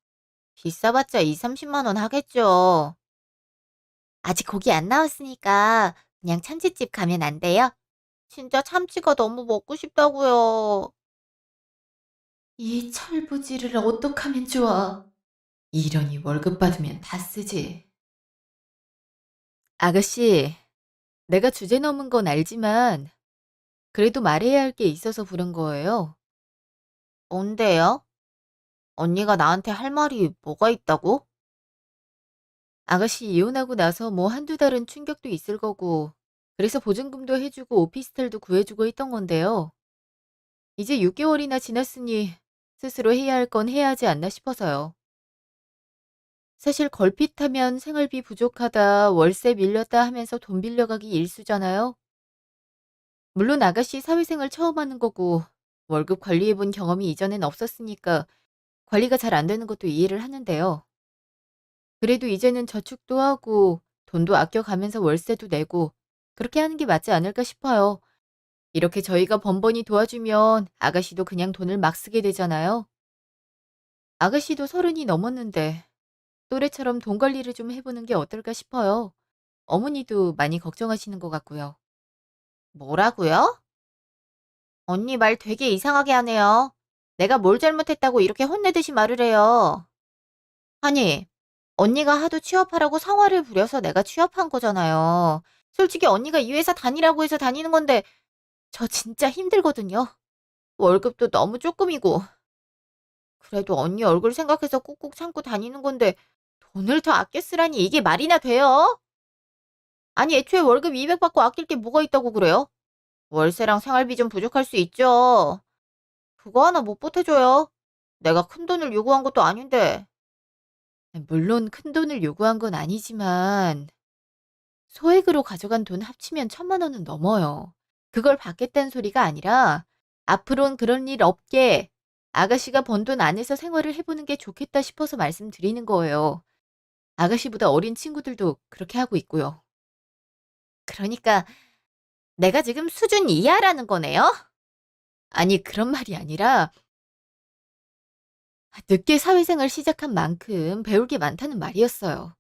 Speaker 1: 비싸봤자 2, 30만 원 하겠죠. 아직 고기 안 나왔으니까 그냥 참치집 가면 안 돼요? 진짜 참치가 너무 먹고 싶다고요.
Speaker 2: 이 철부지를 어떡하면 좋아. 이러니 월급 받으면 다 쓰지. 아가씨, 내가 주제 넘은 건 알지만 그래도 말해야 할 게 있어서 부른 거예요.
Speaker 1: 뭔데요? 언니가 나한테 할 말이 뭐가 있다고?
Speaker 2: 아가씨 이혼하고 나서 뭐 한두 달은 충격도 있을 거고, 그래서 보증금도 해주고 오피스텔도 구해주고 했던 건데요. 이제 6개월이나 지났으니 스스로 해야 할 건 해야 하지 않나 싶어서요. 사실 걸핏하면 생활비 부족하다, 월세 밀렸다 하면서 돈 빌려가기 일쑤잖아요. 물론 아가씨 사회생활 처음 하는 거고 월급 관리해본 경험이 이전엔 없었으니까 관리가 잘 안 되는 것도 이해를 하는데요. 그래도 이제는 저축도 하고 돈도 아껴가면서 월세도 내고 그렇게 하는 게 맞지 않을까 싶어요. 이렇게 저희가 번번이 도와주면 아가씨도 그냥 돈을 막 쓰게 되잖아요. 아가씨도 30이 넘었는데 또래처럼 돈 관리를 좀 해보는 게 어떨까 싶어요. 어머니도 많이 걱정하시는 것 같고요.
Speaker 1: 뭐라고요? 언니 말 되게 이상하게 하네요. 내가 뭘 잘못했다고 이렇게 혼내듯이 말을 해요. 아니, 언니가 하도 취업하라고 성화를 부려서 내가 취업한 거잖아요. 솔직히 언니가 이 회사 다니라고 해서 다니는 건데 저 진짜 힘들거든요. 월급도 너무 조금이고. 그래도 언니 얼굴 생각해서 꾹꾹 참고 다니는 건데 돈을 더 아껴 쓰라니 이게 말이나 돼요? 아니 애초에 월급 200 받고 아낄 게 뭐가 있다고 그래요? 월세랑 생활비 좀 부족할 수 있죠. 그거 하나 못 보태줘요. 내가 큰돈을 요구한 것도 아닌데.
Speaker 2: 물론 큰돈을 요구한 건 아니지만 소액으로 가져간 돈 합치면 1,000만 원은 넘어요. 그걸 받겠다는 소리가 아니라 앞으론 그런 일 없게 아가씨가 번 돈 안에서 생활을 해보는 게 좋겠다 싶어서 말씀드리는 거예요. 아가씨보다 어린 친구들도 그렇게 하고 있고요.
Speaker 1: 그러니까 내가 지금 수준 이하라는 거네요?
Speaker 2: 아니, 그런 말이 아니라 늦게 사회생활 시작한 만큼 배울 게 많다는 말이었어요.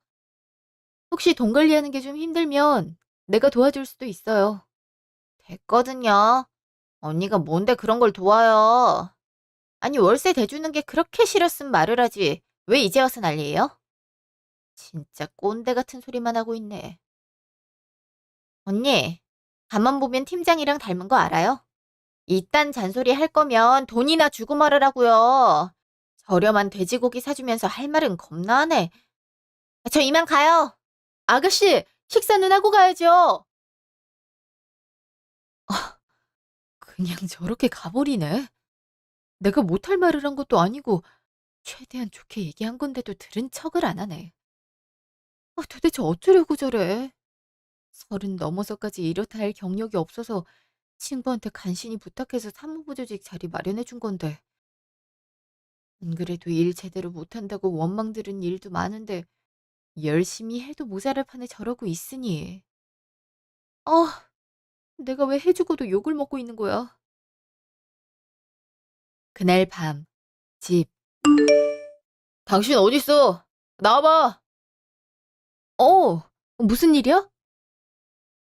Speaker 2: 혹시 돈 관리하는 게 좀 힘들면 내가 도와줄 수도 있어요.
Speaker 1: 됐거든요. 언니가 뭔데 그런 걸 도와요. 아니 월세 대주는 게 그렇게 싫었으면 말을 하지. 왜 이제 와서 난리예요? 진짜 꼰대 같은 소리만 하고 있네. 언니, 가만 보면 팀장이랑 닮은 거 알아요? 이딴 잔소리 할 거면 돈이나 주고 말으라고요. 저렴한 돼지고기 사주면서 할 말은 겁나 하네. 저 이만 가요.
Speaker 2: 아가씨, 식사는 하고 가야죠. 그냥 저렇게 가버리네. 내가 못할 말을 한 것도 아니고 최대한 좋게 얘기한 건데도 들은 척을 안 하네. 도대체 어쩌려고 저래. 30 넘어서까지 이렇다 할 경력이 없어서 친구한테 간신히 부탁해서 사무부조직 자리 마련해 준 건데. 안 그래도 일 제대로 못한다고 원망 들은 일도 많은데 열심히 해도 모자랄 판에 저러고 있으니. 아, 내가 왜 해주고도 욕을 먹고 있는 거야. 그날 밤, 집. 당신 어딨어? 나와봐. 무슨 일이야?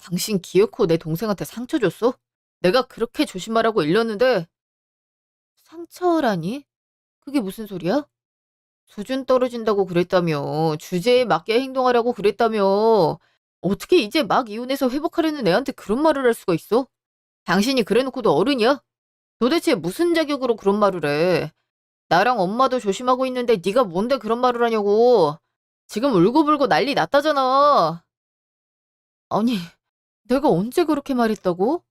Speaker 2: 당신 기어코 내 동생한테 상처 줬어? 내가 그렇게 조심하라고 일렀는데 상처라니? 그게 무슨 소리야? 수준 떨어진다고 그랬다며. 주제에 맞게 행동하라고 그랬다며. 어떻게 이제 막 이혼해서 회복하려는 애한테 그런 말을 할 수가 있어? 당신이 그래놓고도 어른이야? 도대체 무슨 자격으로 그런 말을 해? 나랑 엄마도 조심하고 있는데 네가 뭔데 그런 말을 하냐고. 지금 울고불고 난리 났다잖아. 아니, 내가 언제 그렇게 말했다고?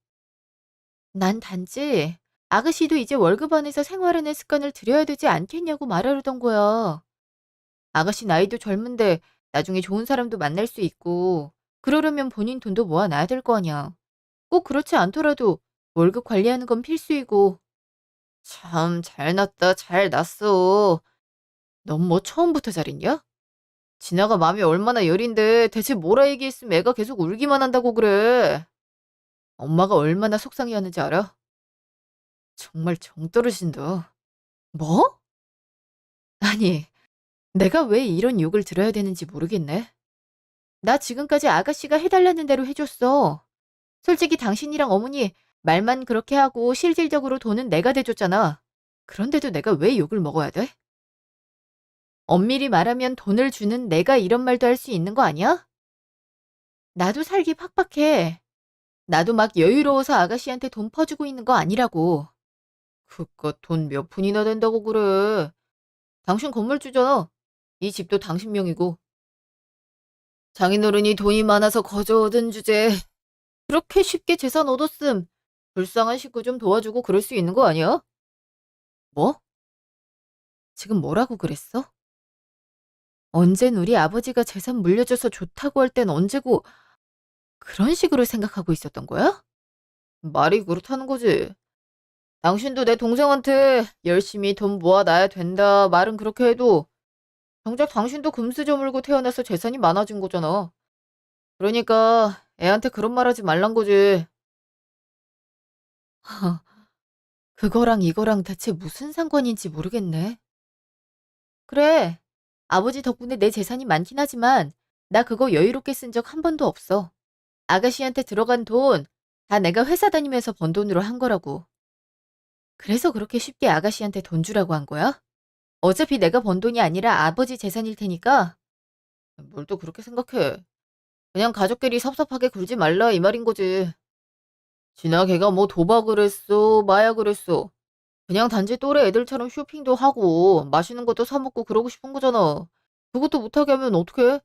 Speaker 2: 난 단지 아가씨도 이제 월급 안에서 생활하는 습관을 들여야 되지 않겠냐고 말하려던 거야. 아가씨 나이도 젊은데 나중에 좋은 사람도 만날 수 있고 그러려면 본인 돈도 모아놔야 될 거 아니야. 꼭 그렇지 않더라도 월급 관리하는 건 필수이고. 참 잘났다 잘났어. 넌 뭐 처음부터 잘했냐? 진아가 마음이 얼마나 여린데 대체 뭐라 얘기했으면 애가 계속 울기만 한다고 그래. 엄마가 얼마나 속상해하는지 알아? 정말 정 떨어진다. 뭐? 아니, 내가 왜 이런 욕을 들어야 되는지 모르겠네. 나 지금까지 아가씨가 해달라는 대로 해줬어. 솔직히 당신이랑 어머니 말만 그렇게 하고 실질적으로 돈은 내가 대줬잖아. 그런데도 내가 왜 욕을 먹어야 돼? 엄밀히 말하면 돈을 주는 내가 이런 말도 할 수 있는 거 아니야? 나도 살기 팍팍해. 나도 막 여유로워서 아가씨한테 돈 퍼주고 있는 거 아니라고. 그깟 돈 몇 푼이나 된다고 그래. 당신 건물주잖아. 이 집도 당신 명이고. 장인어른이 돈이 많아서 거저 얻은 주제. 그렇게 쉽게 재산 얻었음. 불쌍한 식구 좀 도와주고 그럴 수 있는 거 아니야? 뭐? 지금 뭐라고 그랬어? 언젠 우리 아버지가 재산 물려줘서 좋다고 할 땐 언제고 그런 식으로 생각하고 있었던 거야? 말이 그렇다는 거지. 당신도 내 동생한테 열심히 돈 모아놔야 된다 말은 그렇게 해도 정작 당신도 금수 저물고 태어나서 재산이 많아진 거잖아. 그러니까 애한테 그런 말 하지 말란 거지. 그거랑 이거랑 대체 무슨 상관인지 모르겠네. 그래. 아버지 덕분에 내 재산이 많긴 하지만 나 그거 여유롭게 쓴 적 한 번도 없어. 아가씨한테 들어간 돈 다 내가 회사 다니면서 번 돈으로 한 거라고. 그래서 그렇게 쉽게 아가씨한테 돈 주라고 한 거야? 어차피 내가 번 돈이 아니라 아버지 재산일 테니까. 뭘 또 그렇게 생각해. 그냥 가족끼리 섭섭하게 굴지 말라 이 말인 거지. 진아 걔가 뭐 도박을 했어 마약을 했어. 그냥 단지 또래 애들처럼 쇼핑도 하고 맛있는 것도 사 먹고 그러고 싶은 거잖아. 그것도 못하게 하면 어떡해?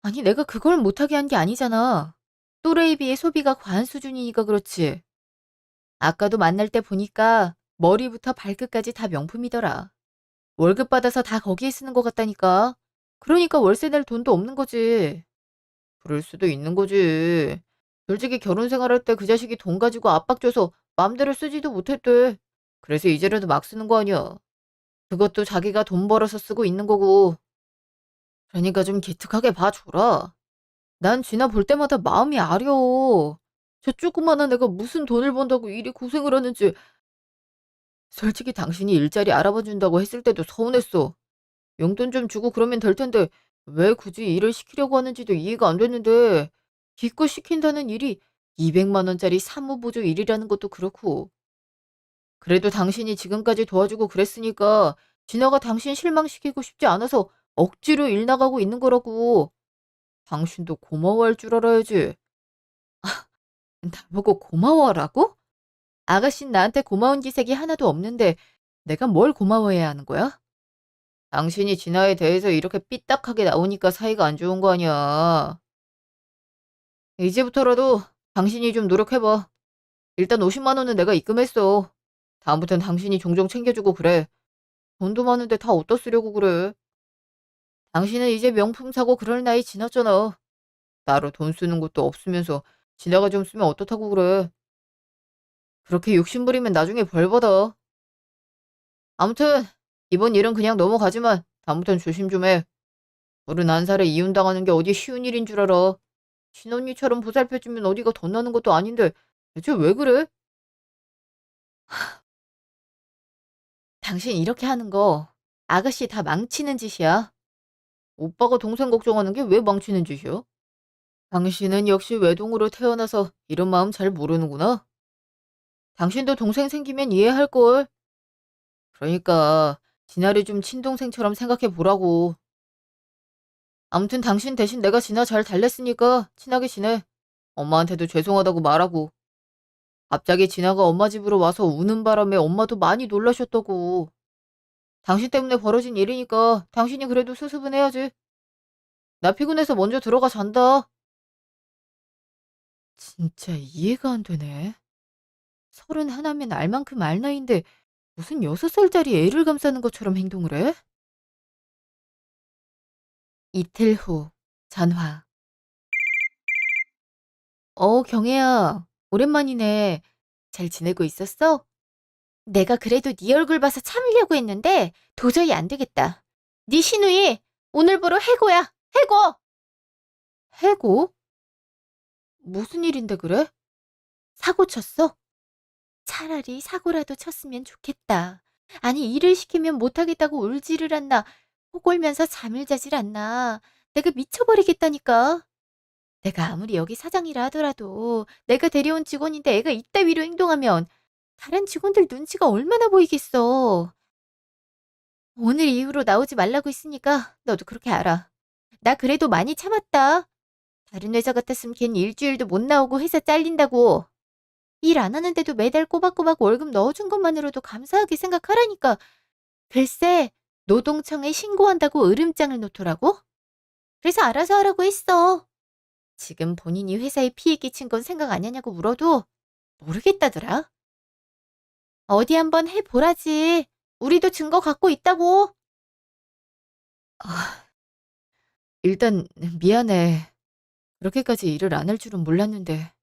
Speaker 2: 아니 내가 그걸 못하게 한 게 아니잖아. 또래에 비해 소비가 과한 수준이니까 그렇지. 아까도 만날 때 보니까 머리부터 발끝까지 다 명품이더라. 월급 받아서 다 거기에 쓰는 것 같다니까. 그러니까 월세 낼 돈도 없는 거지. 그럴 수도 있는 거지. 솔직히 결혼 생활할 때 그 자식이 돈 가지고 압박 줘서 맘대로 쓰지도 못했대. 그래서 이제라도 막 쓰는 거 아니야. 그것도 자기가 돈 벌어서 쓰고 있는 거고. 그러니까 좀 기특하게 봐줘라. 난 지나 볼 때마다 마음이 아려. 저 조그만한 애가 무슨 돈을 번다고 이리 고생을 하는지. 솔직히 당신이 일자리 알아봐 준다고 했을 때도 서운했어. 용돈 좀 주고 그러면 될 텐데 왜 굳이 일을 시키려고 하는지도 이해가 안 됐는데 기껏 시킨다는 일이 200만 원짜리 사무보조 일이라는 것도 그렇고. 그래도 당신이 지금까지 도와주고 그랬으니까 진아가 당신 실망시키고 싶지 않아서 억지로 일 나가고 있는 거라고. 당신도 고마워할 줄 알아야지. 나보고 고마워하라고? 아가씨는 나한테 고마운 기색이 하나도 없는데 내가 뭘 고마워해야 하는 거야? 당신이 진아에 대해서 이렇게 삐딱하게 나오니까 사이가 안 좋은 거 아니야. 이제부터라도 당신이 좀 노력해봐. 일단 50만 원은 내가 입금했어. 다음부턴 당신이 종종 챙겨주고 그래. 돈도 많은데 다 어디다 쓰려고 그래. 당신은 이제 명품 사고 그럴 나이 지났잖아. 따로 돈 쓰는 것도 없으면서 지나가 좀 쓰면 어떻다고 그래. 그렇게 욕심 부리면 나중에 벌 받아. 아무튼 이번 일은 그냥 넘어가지만 다음부턴 조심 좀 해. 31살에 이혼당하는 게 어디 쉬운 일인 줄 알아. 친언니처럼 보살펴주면 어디가 덧 나는 것도 아닌데 대체 왜 그래? 당신 이렇게 하는 거 아가씨 다 망치는 짓이야. 오빠가 동생 걱정하는 게 왜 망치는 짓이야? 당신은 역시 외동으로 태어나서 이런 마음 잘 모르는구나. 당신도 동생 생기면 이해할걸. 그러니까 진아를 좀 친동생처럼 생각해 보라고. 아무튼 당신 대신 내가 진아 잘 달랬으니까 친하게 지내. 엄마한테도 죄송하다고 말하고. 갑자기 진아가 엄마 집으로 와서 우는 바람에 엄마도 많이 놀라셨다고. 당신 때문에 벌어진 일이니까 당신이 그래도 수습은 해야지. 나 피곤해서 먼저 들어가 잔다. 진짜 이해가 안 되네. 31면 알 만큼 알 나이인데 무슨 6살짜리 애를 감싸는 것처럼 행동을 해? 이틀 후, 전화. 경혜야. 오랜만이네. 잘 지내고 있었어? 내가 그래도 네 얼굴 봐서 참으려고 했는데 도저히 안 되겠다. 네 시누이 오늘부로 해고야. 해고! 해고? 무슨 일인데 그래? 사고 쳤어? 차라리 사고라도 쳤으면 좋겠다. 아니, 일을 시키면 못하겠다고 울지를 않나. 코 골면서 잠을 자질 않나. 내가 미쳐버리겠다니까. 내가 아무리 여기 사장이라 하더라도 내가 데려온 직원인데 애가 이따위로 행동하면 다른 직원들 눈치가 얼마나 보이겠어. 오늘 이후로 나오지 말라고 했으니까 너도 그렇게 알아. 나 그래도 많이 참았다. 다른 회사 같았으면 걘 일주일도 못 나오고 회사 잘린다고. 일 안 하는데도 매달 꼬박꼬박 월급 넣어준 것만으로도 감사하게 생각하라니까. 글쎄, 노동청에 신고한다고 으름장을 놓더라고? 그래서 알아서 하라고 했어. 지금 본인이 회사에 피해 끼친 건 생각 안 하냐고 물어도 모르겠다더라. 어디 한번 해보라지. 우리도 증거 갖고 있다고. 아, 일단 미안해. 그렇게까지 일을 안 할 줄은 몰랐는데.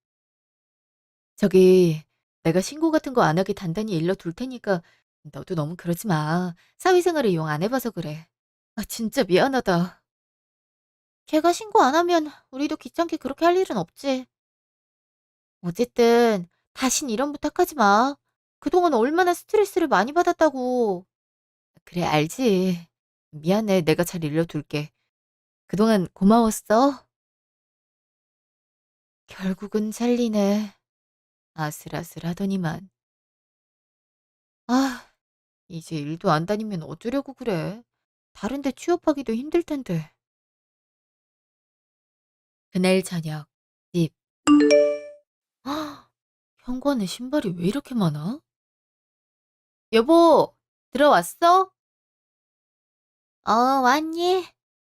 Speaker 2: 저기, 내가 신고 같은 거 안 하게 단단히 일러둘 테니까 너도 너무 그러지 마. 사회생활을 이용 안 해봐서 그래. 아, 진짜 미안하다. 걔가 신고 안 하면 우리도 귀찮게 그렇게 할 일은 없지. 어쨌든 다신 이런 부탁하지 마. 그동안 얼마나 스트레스를 많이 받았다고. 그래, 알지. 미안해. 내가 잘 일러둘게. 그동안 고마웠어. 결국은 잘리네. 아슬아슬하더니만. 아, 이제 일도 안 다니면 어쩌려고 그래. 다른 데 취업하기도 힘들 텐데. 그날 저녁, 집. 아, 현관에 신발이 왜 이렇게 많아? 여보, 들어왔어? 왔니?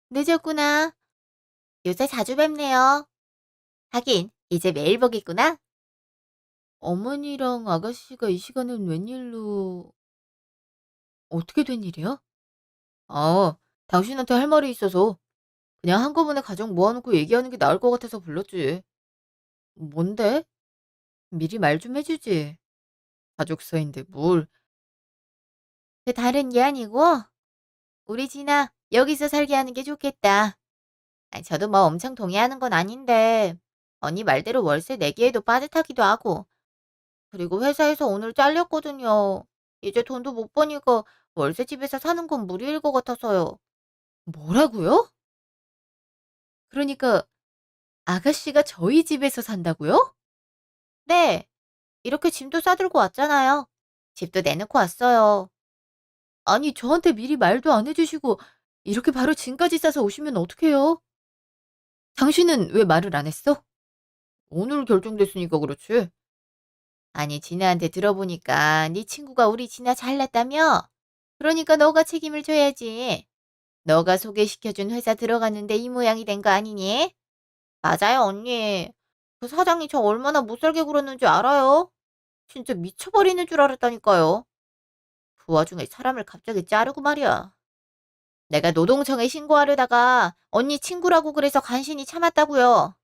Speaker 2: 늦었구나. 요새 자주 뵙네요. 하긴, 이제 매일 보겠구나. 어머니랑 아가씨가 이 시간엔 웬일로... 어떻게 된 일이야? 아, 당신한테 할 말이 있어서 그냥 한꺼번에 가정 모아놓고 얘기하는 게 나을 것 같아서 불렀지. 뭔데? 미리 말 좀 해주지. 가족사인데 뭘. 그 다른 게 아니고 우리 진아 여기서 살게 하는 게 좋겠다. 아니, 저도 뭐 엄청 동의하는 건 아닌데 언니 말대로 월세 내기에도 빠듯하기도 하고 그리고 회사에서 오늘 잘렸거든요. 이제 돈도 못 버니까 월세 집에서 사는 건 무리일 것 같아서요. 뭐라고요? 그러니까 아가씨가 저희 집에서 산다고요? 네. 이렇게 짐도 싸들고 왔잖아요. 집도 내놓고 왔어요. 아니, 저한테 미리 말도 안 해주시고 이렇게 바로 짐까지 싸서 오시면 어떡해요? 당신은 왜 말을 안 했어? 오늘 결정됐으니까 그렇지. 아니, 진아한테 들어보니까 네 친구가 우리 진아 잘났다며? 그러니까 너가 책임을 져야지. 너가 소개시켜준 회사 들어갔는데 이 모양이 된 거 아니니? 맞아요, 언니. 그 사장이 저 얼마나 못살게 굴었는지 알아요? 진짜 미쳐버리는 줄 알았다니까요. 그 와중에 사람을 갑자기 자르고 말이야. 내가 노동청에 신고하려다가 언니 친구라고 그래서 간신히 참았다고요.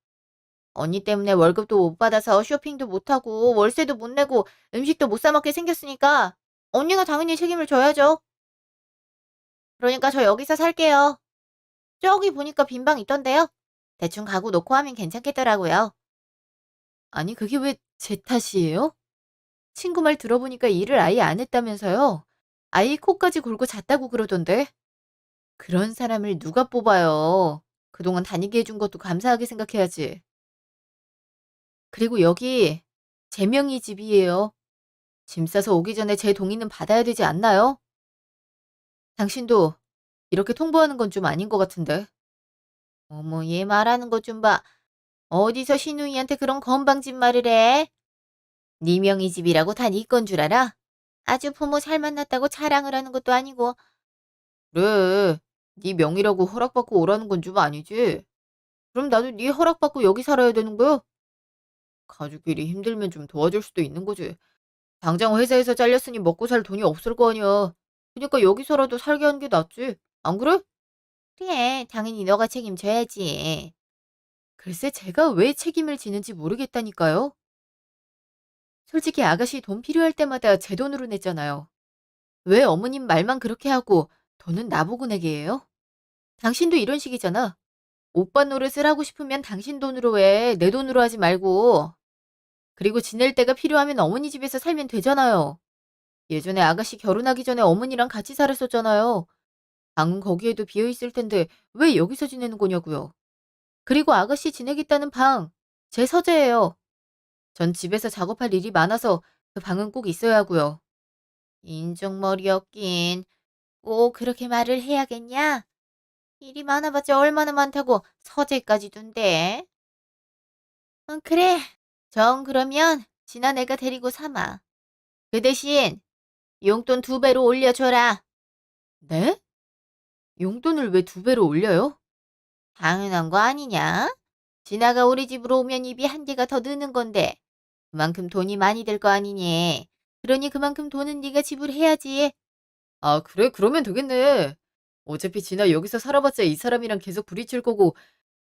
Speaker 2: 언니 때문에 월급도 못 받아서 쇼핑도 못하고 월세도 못 내고 음식도 못 사 먹게 생겼으니까 언니가 당연히 책임을 져야죠. 그러니까 저 여기서 살게요. 저기 보니까 빈방 있던데요. 대충 가구 놓고 하면 괜찮겠더라고요. 아니, 그게 왜 제 탓이에요? 친구 말 들어보니까 일을 아예 안 했다면서요. 아예 코까지 골고 잤다고 그러던데. 그런 사람을 누가 뽑아요. 그동안 다니게 해준 것도 감사하게 생각해야지. 그리고 여기 제 명의 집이에요. 짐 싸서 오기 전에 제 동의는 받아야 되지 않나요? 당신도 이렇게 통보하는 건 좀 아닌 것 같은데. 어머, 얘 말하는 것 좀 봐. 어디서 시누이한테 그런 건방진 말을 해? 네 명의 집이라고 다 네 건 줄 알아? 아주 부모 잘 만났다고 자랑을 하는 것도 아니고. 그래, 네 명의라고 허락받고 오라는 건 좀 아니지? 그럼 나도 네 허락받고 여기 살아야 되는 거야? 가족끼리 힘들면 좀 도와줄 수도 있는 거지. 당장 회사에서 잘렸으니 먹고 살 돈이 없을 거 아니야. 그러니까 여기서라도 살게 하는 게 낫지. 안 그래? 그래, 당연히 너가 책임져야지. 글쎄 제가 왜 책임을 지는지 모르겠다니까요. 솔직히 아가씨 돈 필요할 때마다 제 돈으로 냈잖아요. 왜 어머님 말만 그렇게 하고 돈은 나보고 내게 해요? 당신도 이런 식이잖아. 오빠 노릇을 하고 싶으면 당신 돈으로 해. 내 돈으로 하지 말고. 그리고 지낼 때가 필요하면 어머니 집에서 살면 되잖아요. 예전에 아가씨 결혼하기 전에 어머니랑 같이 살았었잖아요. 방은 거기에도 비어 있을 텐데 왜 여기서 지내는 거냐고요. 그리고 아가씨 지내겠다는 방, 제 서재예요. 전 집에서 작업할 일이 많아서 그 방은 꼭 있어야 하고요. 인정머리 없긴. 꼭 그렇게 말을 해야겠냐? 일이 많아봤자 얼마나 많다고 서재까지 둔대. 응, 그래. 정 그러면 지난 애가 데리고 삼아. 그 대신 용돈 2배로 올려줘라. 네? 용돈을 왜 2배로 올려요? 당연한 거 아니냐? 진아가 우리 집으로 오면 입이 한 개가 더 느는 건데 그만큼 돈이 많이 들 거 아니니. 그러니 그만큼 돈은 네가 지불해야지. 아, 그래? 그러면 되겠네. 어차피 진아 여기서 살아봤자 이 사람이랑 계속 부딪힐 거고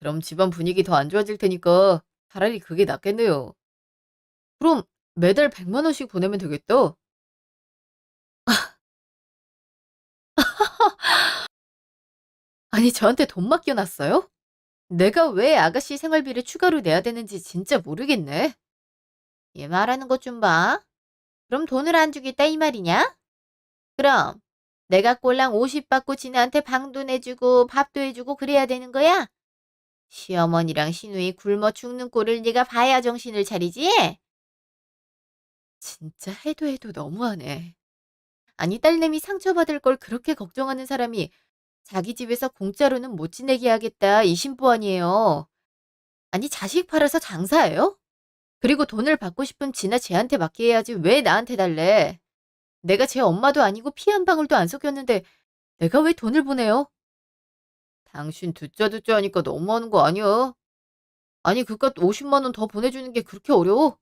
Speaker 2: 그럼 집안 분위기 더 안 좋아질 테니까 차라리 그게 낫겠네요. 그럼 매달 100만 원씩 보내면 되겠다. 아니 저한테 돈 맡겨놨어요? 내가 왜 아가씨 생활비를 추가로 내야 되는지 진짜 모르겠네. 얘 말하는 것 좀 봐. 그럼 돈을 안 주겠다 이 말이냐? 그럼 내가 꼴랑 50 받고 진아한테 방도 내주고 밥도 해주고 그래야 되는 거야? 시어머니랑 시누이 굶어 죽는 꼴을 네가 봐야 정신을 차리지? 진짜 해도 해도 너무하네. 아니 딸내미 상처받을 걸 그렇게 걱정하는 사람이 자기 집에서 공짜로는 못 지내게 하겠다 이 심보 아니에요. 아니 자식 팔아서 장사해요? 그리고 돈을 받고 싶으면 지나 쟤한테 맡게 해야지 왜 나한테 달래? 내가 제 엄마도 아니고 피 한 방울도 안 섞였는데 내가 왜 돈을 보내요? 당신 듣자 듣자 하니까 너무하는 거 아니야? 아니 그깟 50만 원 더 보내주는 게 그렇게 어려워?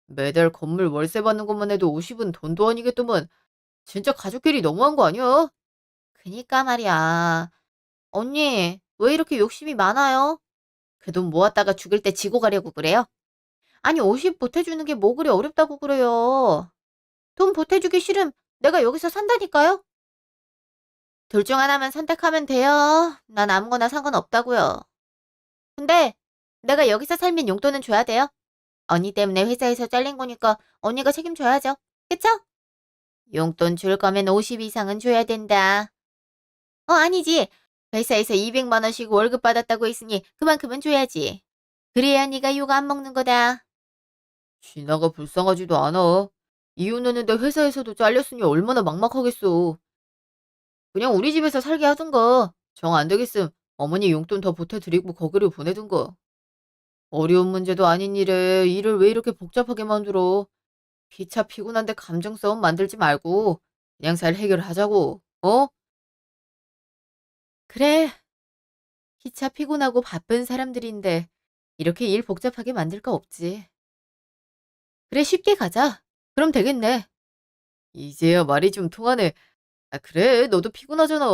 Speaker 2: 매달 건물 월세 받는 것만 해도 50은 돈도 아니겠더만 진짜 가족끼리 너무한 거 아니야? 그니까 말이야. 언니 왜 이렇게 욕심이 많아요? 그 돈 모았다가 죽을 때 지고 가려고 그래요? 아니 50 보태주는 게 뭐 그리 어렵다고 그래요. 돈 보태주기 싫음 내가 여기서 산다니까요? 둘 중 하나만 선택하면 돼요. 난 아무거나 상관없다고요. 근데 내가 여기서 살면 용돈은 줘야 돼요. 언니 때문에 회사에서 잘린 거니까 언니가 책임져야죠. 그쵸? 용돈 줄 거면 50 이상은 줘야 된다. 아니지. 회사에서 200만 원씩 월급 받았다고 했으니 그만큼은 줘야지. 그래야 네가 욕 안 먹는 거다. 진아가 불쌍하지도 않아. 이혼했는데 회사에서도 잘렸으니 얼마나 막막하겠어. 그냥 우리 집에서 살게 하든가. 정 안 되겠음 어머니 용돈 더 보태드리고 거기로 보내든가. 어려운 문제도 아닌 일에 일을 왜 이렇게 복잡하게 만들어. 피차 피곤한데 감정 싸움 만들지 말고 그냥 잘 해결하자고. 어? 그래. 피차 피곤하고 바쁜 사람들인데 이렇게 일 복잡하게 만들 거 없지. 그래 쉽게 가자. 그럼 되겠네. 이제야 말이 좀 통하네. 아 그래 너도 피곤하잖아.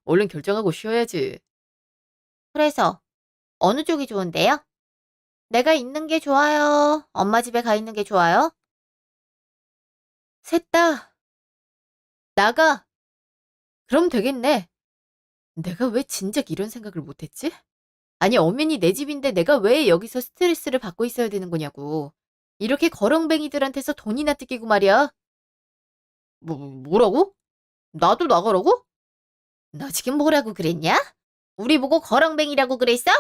Speaker 2: 얼른 결정하고 쉬어야지. 그래서 어느 쪽이 좋은데요? 내가 있는 게 좋아요? 엄마 집에 가 있는 게 좋아요? 셋 다 나가. 그럼 되겠네. 내가 왜 진작 이런 생각을 못했지? 아니 엄연히 내 집인데 내가 왜 여기서 스트레스를 받고 있어야 되는 거냐고. 이렇게 거렁뱅이들한테서 돈이나 뜯기고 말이야. 뭐라고? 나도 나가라고? 너 지금 뭐라고 그랬냐? 우리 보고 거렁뱅이라고 그랬어?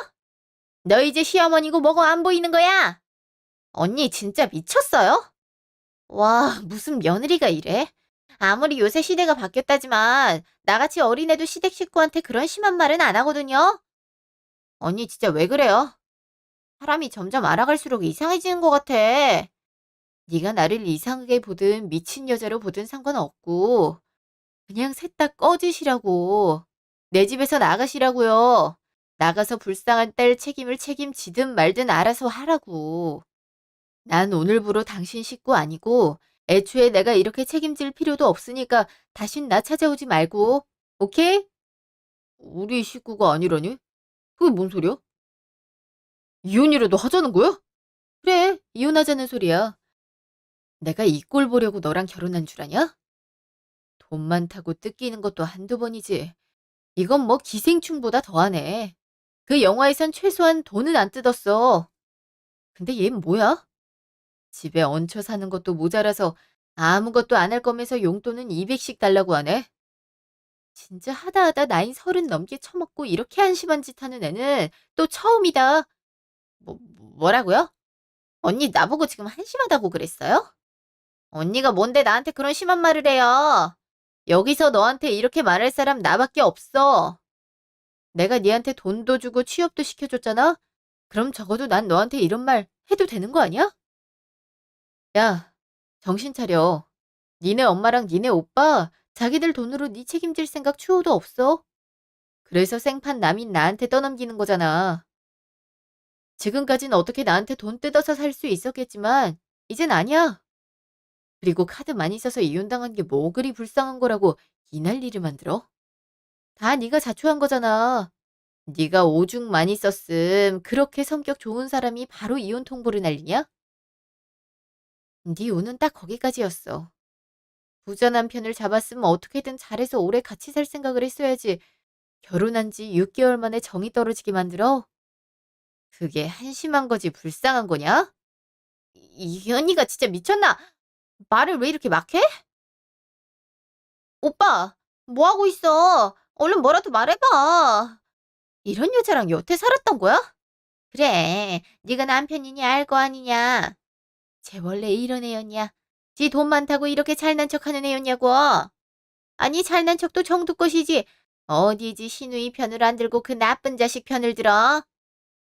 Speaker 2: 너 이제 시어머니고 뭐고 안 보이는 거야? 언니 진짜 미쳤어요? 와, 무슨 며느리가 이래? 아무리 요새 시대가 바뀌었다지만 나같이 어린애도 시댁 식구한테 그런 심한 말은 안 하거든요. 언니 진짜 왜 그래요? 사람이 점점 알아갈수록 이상해지는 것 같아. 네가 나를 이상하게 보든 미친 여자로 보든 상관없고 그냥 셋 다 꺼지시라고. 내 집에서 나가시라고요. 나가서 불쌍한 딸 책임을 책임지든 말든 알아서 하라고. 난 오늘부로 당신 식구 아니고 애초에 내가 이렇게 책임질 필요도 없으니까 다신 나 찾아오지 말고. 오케이? 우리 식구가 아니라니? 그게 뭔 소리야? 이혼이라도 하자는 거야? 그래, 이혼하자는 소리야. 내가 이 꼴 보려고 너랑 결혼한 줄 아냐? 돈 많다고 뜯기는 것도 한두 번이지. 이건 뭐 기생충보다 더하네. 그 영화에선 최소한 돈은 안 뜯었어. 근데 얘 뭐야? 집에 얹혀 사는 것도 모자라서 아무것도 안 할 거면서 용돈은 200씩 달라고 하네. 진짜 하다 하다 나이 30 넘게 처먹고 이렇게 한심한 짓 하는 애는 또 처음이다. 뭐라고요? 언니 나보고 지금 한심하다고 그랬어요? 언니가 뭔데 나한테 그런 심한 말을 해요? 여기서 너한테 이렇게 말할 사람 나밖에 없어. 내가 니한테 돈도 주고 취업도 시켜줬잖아? 그럼 적어도 난 너한테 이런 말 해도 되는 거 아니야? 야, 정신 차려. 니네 엄마랑 니네 오빠 자기들 돈으로 니 책임질 생각 추호도 없어. 그래서 생판 남인 나한테 떠넘기는 거잖아. 지금까진 어떻게 나한테 돈 뜯어서 살 수 있었겠지만 이젠 아니야. 그리고 카드 많이 써서 이혼당한 게 뭐 그리 불쌍한 거라고 이 난리를 만들어? 다 네가 자초한 거잖아. 네가 오죽 많이 썼음. 그렇게 성격 좋은 사람이 바로 이혼 통보를 날리냐? 네 운은 딱 거기까지였어. 부자 남편을 잡았으면 어떻게든 잘해서 오래 같이 살 생각을 했어야지. 결혼한 지 6개월 만에 정이 떨어지게 만들어? 그게 한심한 거지 불쌍한 거냐? 이 언니가 진짜 미쳤나? 말을 왜 이렇게 막 해? 오빠, 뭐 하고 있어? 얼른 뭐라도 말해봐. 이런 여자랑 여태 살았던 거야? 그래, 네가 남편이냐 알 거 아니냐. 쟤 원래 이런 애였냐? 지 돈 많다고 이렇게 잘난 척하는 애였냐고. 아니 잘난 척도 정도 것이지. 어디지 시누이 편을 안 들고 그 나쁜 자식 편을 들어?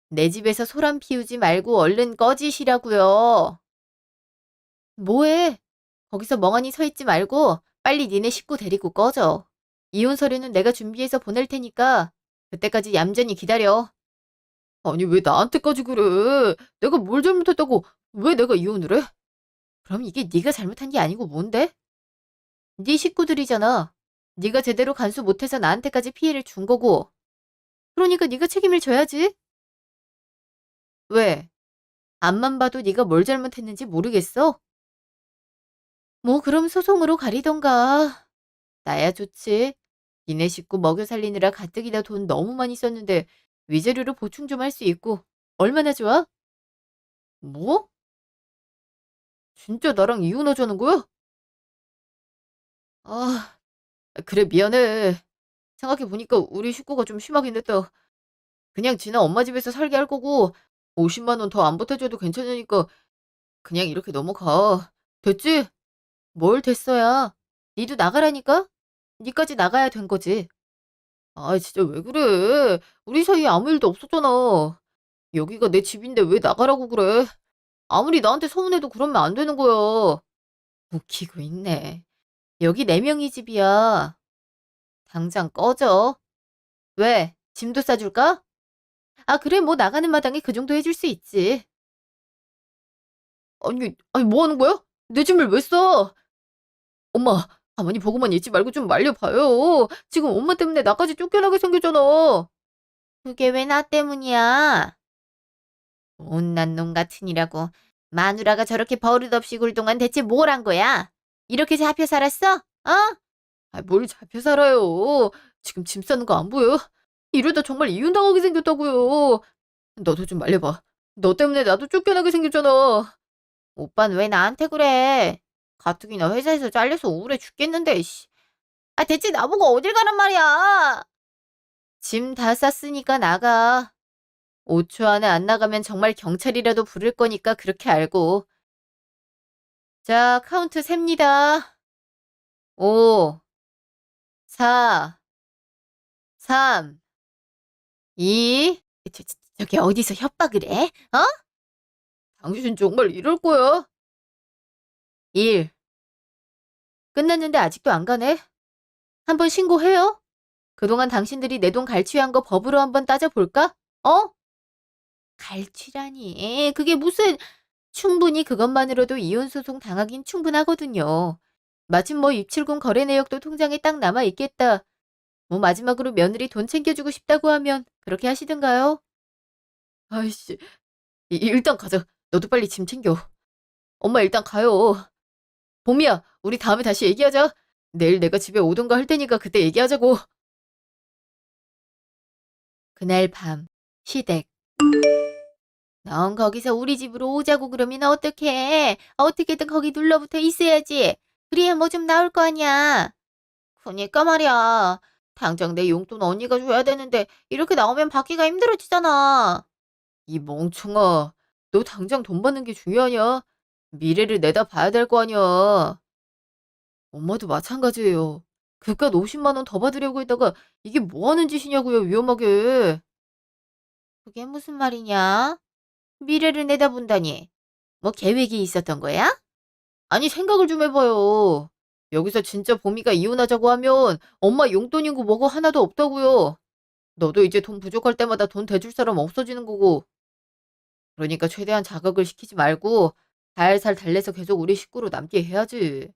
Speaker 2: 내 집에서 소란 피우지 말고 얼른 꺼지시라고요. 뭐해? 거기서 멍하니 서 있지 말고 빨리 니네 식구 데리고 꺼져. 이혼 서류는 내가 준비해서 보낼 테니까 그때까지 얌전히 기다려. 아니 왜 나한테까지 그래? 내가 뭘 잘못했다고 왜 내가 이혼을 해? 그럼 이게 네가 잘못한 게 아니고 뭔데? 네 식구들이잖아. 네가 제대로 간수 못해서 나한테까지 피해를 준 거고. 그러니까 네가 책임을 져야지. 왜? 앞만 봐도 네가 뭘 잘못했는지 모르겠어? 뭐 그럼 소송으로 가리던가. 나야 좋지. 니네 식구 먹여 살리느라 가뜩이나 돈 너무 많이 썼는데 위자료로 보충 좀 할 수 있고 얼마나 좋아? 뭐? 진짜 나랑 이혼하자는 거야? 아, 그래 미안해. 생각해보니까 우리 식구가 좀 심하긴 했다. 그냥 지나 엄마 집에서 살게 할 거고 50만 원 더 안 보태줘도 괜찮으니까 그냥 이렇게 넘어가. 됐지? 뭘 됐어야. 니도 나가라니까? 니까지 나가야 된 거지. 아 진짜 왜 그래. 우리 사이에 아무 일도 없었잖아. 여기가 내 집인데 왜 나가라고 그래. 아무리 나한테 서운해도 그러면 안 되는 거야. 웃기고 있네. 여기 네 명이 집이야. 당장 꺼져. 왜? 짐도 싸줄까? 아 그래 뭐 나가는 마당에 그 정도 해줄 수 있지. 아니 뭐 하는 거야? 내 짐을 왜 써? 엄마, 가만히 보고만 있지 말고 좀 말려봐요. 지금 엄마 때문에 나까지 쫓겨나게 생겼잖아. 그게 왜 나 때문이야? 못난 놈 같으니라고. 마누라가 저렇게 버릇없이 굴 동안 대체 뭘 한 거야? 이렇게 잡혀 살았어? 어? 아, 뭘 잡혀 살아요. 지금 짐 싸는 거 안 보여? 이러다 정말 이혼당하게 생겼다고요. 너도 좀 말려봐. 너 때문에 나도 쫓겨나게 생겼잖아. 오빠는 왜 나한테 그래? 가뜩이나 회사에서 잘려서 우울해 죽겠는데, 씨. 아, 대체 나보고 어딜 가란 말이야? 짐 다 쌌으니까 나가. 5초 안에 안 나가면 정말 경찰이라도 부를 거니까 그렇게 알고. 자, 카운트 셉니다. 5, 4, 3, 2, 저기 어디서 협박을 해? 어? 당신 정말 이럴 거야? 1. 끝났는데 아직도 안 가네? 한번 신고해요? 그동안 당신들이 내 돈 갈취한 거 법으로 한번 따져볼까? 어? 갈취라니. 그게 무슨, 충분히 그것만으로도 이혼소송 당하긴 충분하거든요. 마침 뭐 입출금 거래 내역도 통장에 딱 남아있겠다. 뭐 마지막으로 며느리 돈 챙겨주고 싶다고 하면 그렇게 하시든가요? 아이씨, 일단 가자. 너도 빨리 짐 챙겨. 엄마 일단 가요. 봄이야, 우리 다음에 다시 얘기하자. 내일 내가 집에 오던가 할 테니까 그때 얘기하자고. 그날 밤, 시댁. 넌 거기서 우리 집으로 오자고 그러면 어떡해? 어떻게든 거기 눌러붙어 있어야지. 그래야 뭐 좀 나올 거 아니야. 그니까 말이야. 당장 내 용돈 언니가 줘야 되는데 이렇게 나오면 받기가 힘들어지잖아. 이 멍청아. 너 당장 돈 받는 게 중요하냐? 미래를 내다봐야 될 거 아니야. 엄마도 마찬가지예요. 그깟 50만 원 더 받으려고 했다가 이게 뭐 하는 짓이냐고요, 위험하게. 그게 무슨 말이냐? 미래를 내다본다니. 뭐 계획이 있었던 거야? 아니, 생각을 좀 해봐요. 여기서 진짜 봄이가 이혼하자고 하면 엄마 용돈이고 뭐고 하나도 없다고요. 너도 이제 돈 부족할 때마다 돈 대줄 사람 없어지는 거고. 그러니까 최대한 자극을 시키지 말고 살살 달래서 계속 우리 식구로 남게 해야지.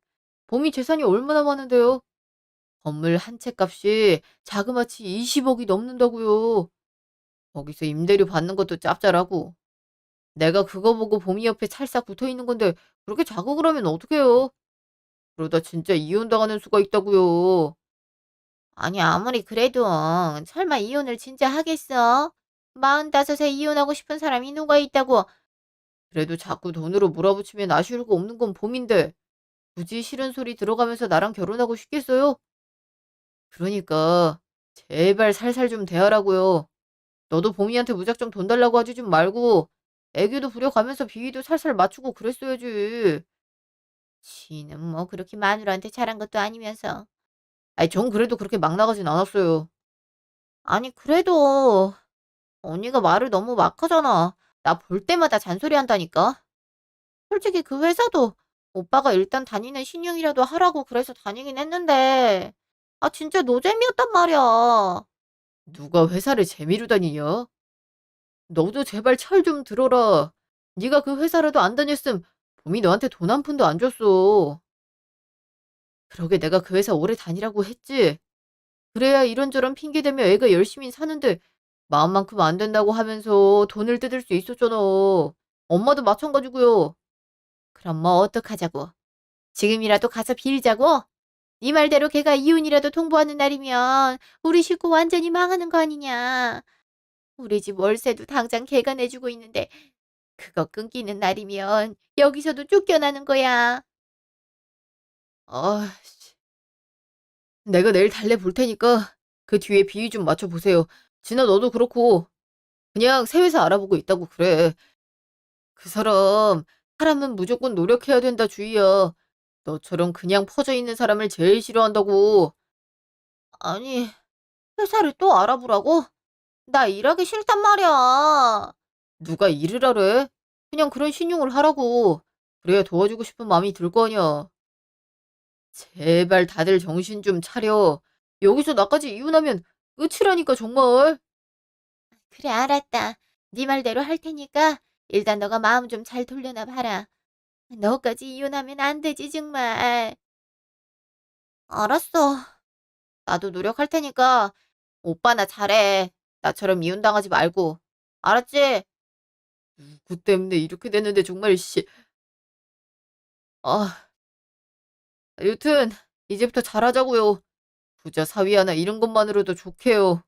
Speaker 2: 봄이 재산이 얼마나 많은데요? 건물 한 채 값이 자그마치 20억이 넘는다고요. 거기서 임대료 받는 것도 짭짤하고. 내가 그거 보고 봄이 옆에 찰싹 붙어 있는 건데 그렇게 자극을 하면 어떡해요? 그러다 진짜 이혼당하는 수가 있다고요. 아니, 아무리 그래도 설마 이혼을 진짜 하겠어? 45에 이혼하고 싶은 사람이 누가 있다고? 그래도 자꾸 돈으로 몰아붙이면 아쉬울 거 없는 건 봄인데 굳이 싫은 소리 들어가면서 나랑 결혼하고 싶겠어요? 그러니까 제발 살살 좀 대하라고요. 너도 봄이한테 무작정 돈 달라고 하지 좀 말고 애교도 부려가면서 비위도 살살 맞추고 그랬어야지. 지는 뭐 그렇게 마누라한테 잘한 것도 아니면서. 아니, 전 그래도 그렇게 막 나가진 않았어요. 아니, 그래도 언니가 말을 너무 막 하잖아. 나 볼 때마다 잔소리한다니까. 솔직히 그 회사도 오빠가 일단 다니는 신용이라도 하라고 그래서 다니긴 했는데 진짜 노잼이었단 말이야. 누가 회사를 재미로 다니냐? 너도 제발 철 좀 들어라. 네가 그 회사라도 안 다녔음 봄이 너한테 돈 한 푼도 안 줬어. 그러게 내가 그 회사 오래 다니라고 했지. 그래야 이런저런 핑계 대며 애가 열심히 사는데 마음만큼 안 된다고 하면서 돈을 뜯을 수 있었잖아. 엄마도 마찬가지고요. 그럼 뭐 어떡하자고? 지금이라도 가서 빌자고? 네 말대로 걔가 이혼이라도 통보하는 날이면 우리 식구 완전히 망하는 거 아니냐. 우리 집 월세도 당장 걔가 내주고 있는데 그거 끊기는 날이면 여기서도 쫓겨나는 거야. 씨. 내가 내일 달래 볼 테니까 그 뒤에 비위 좀 맞춰 보세요. 진아 너도 그렇고 그냥 새 회사 알아보고 있다고 그래. 그 사람은 무조건 노력해야 된다 주의야. 너처럼 그냥 퍼져 있는 사람을 제일 싫어한다고. 아니, 회사를 또 알아보라고? 나 일하기 싫단 말이야. 누가 일을 하래? 그냥 그런 신용을 하라고. 그래야 도와주고 싶은 마음이 들 거 아니야. 제발 다들 정신 좀 차려. 여기서 나까지 이혼하면 끝이라니까 정말. 그래, 알았다. 네 말대로 할 테니까 일단 너가 마음 좀 잘 돌려놔 봐라. 너까지 이혼하면 안 되지 정말. 알았어. 나도 노력할 테니까 오빠나 잘해. 나처럼 이혼당하지 말고. 알았지? 누구 때문에 이렇게 됐는데 정말 씨. 아, 여튼 이제부터 잘하자고요. 부자 사위 하나 이런 것만으로도 좋게요.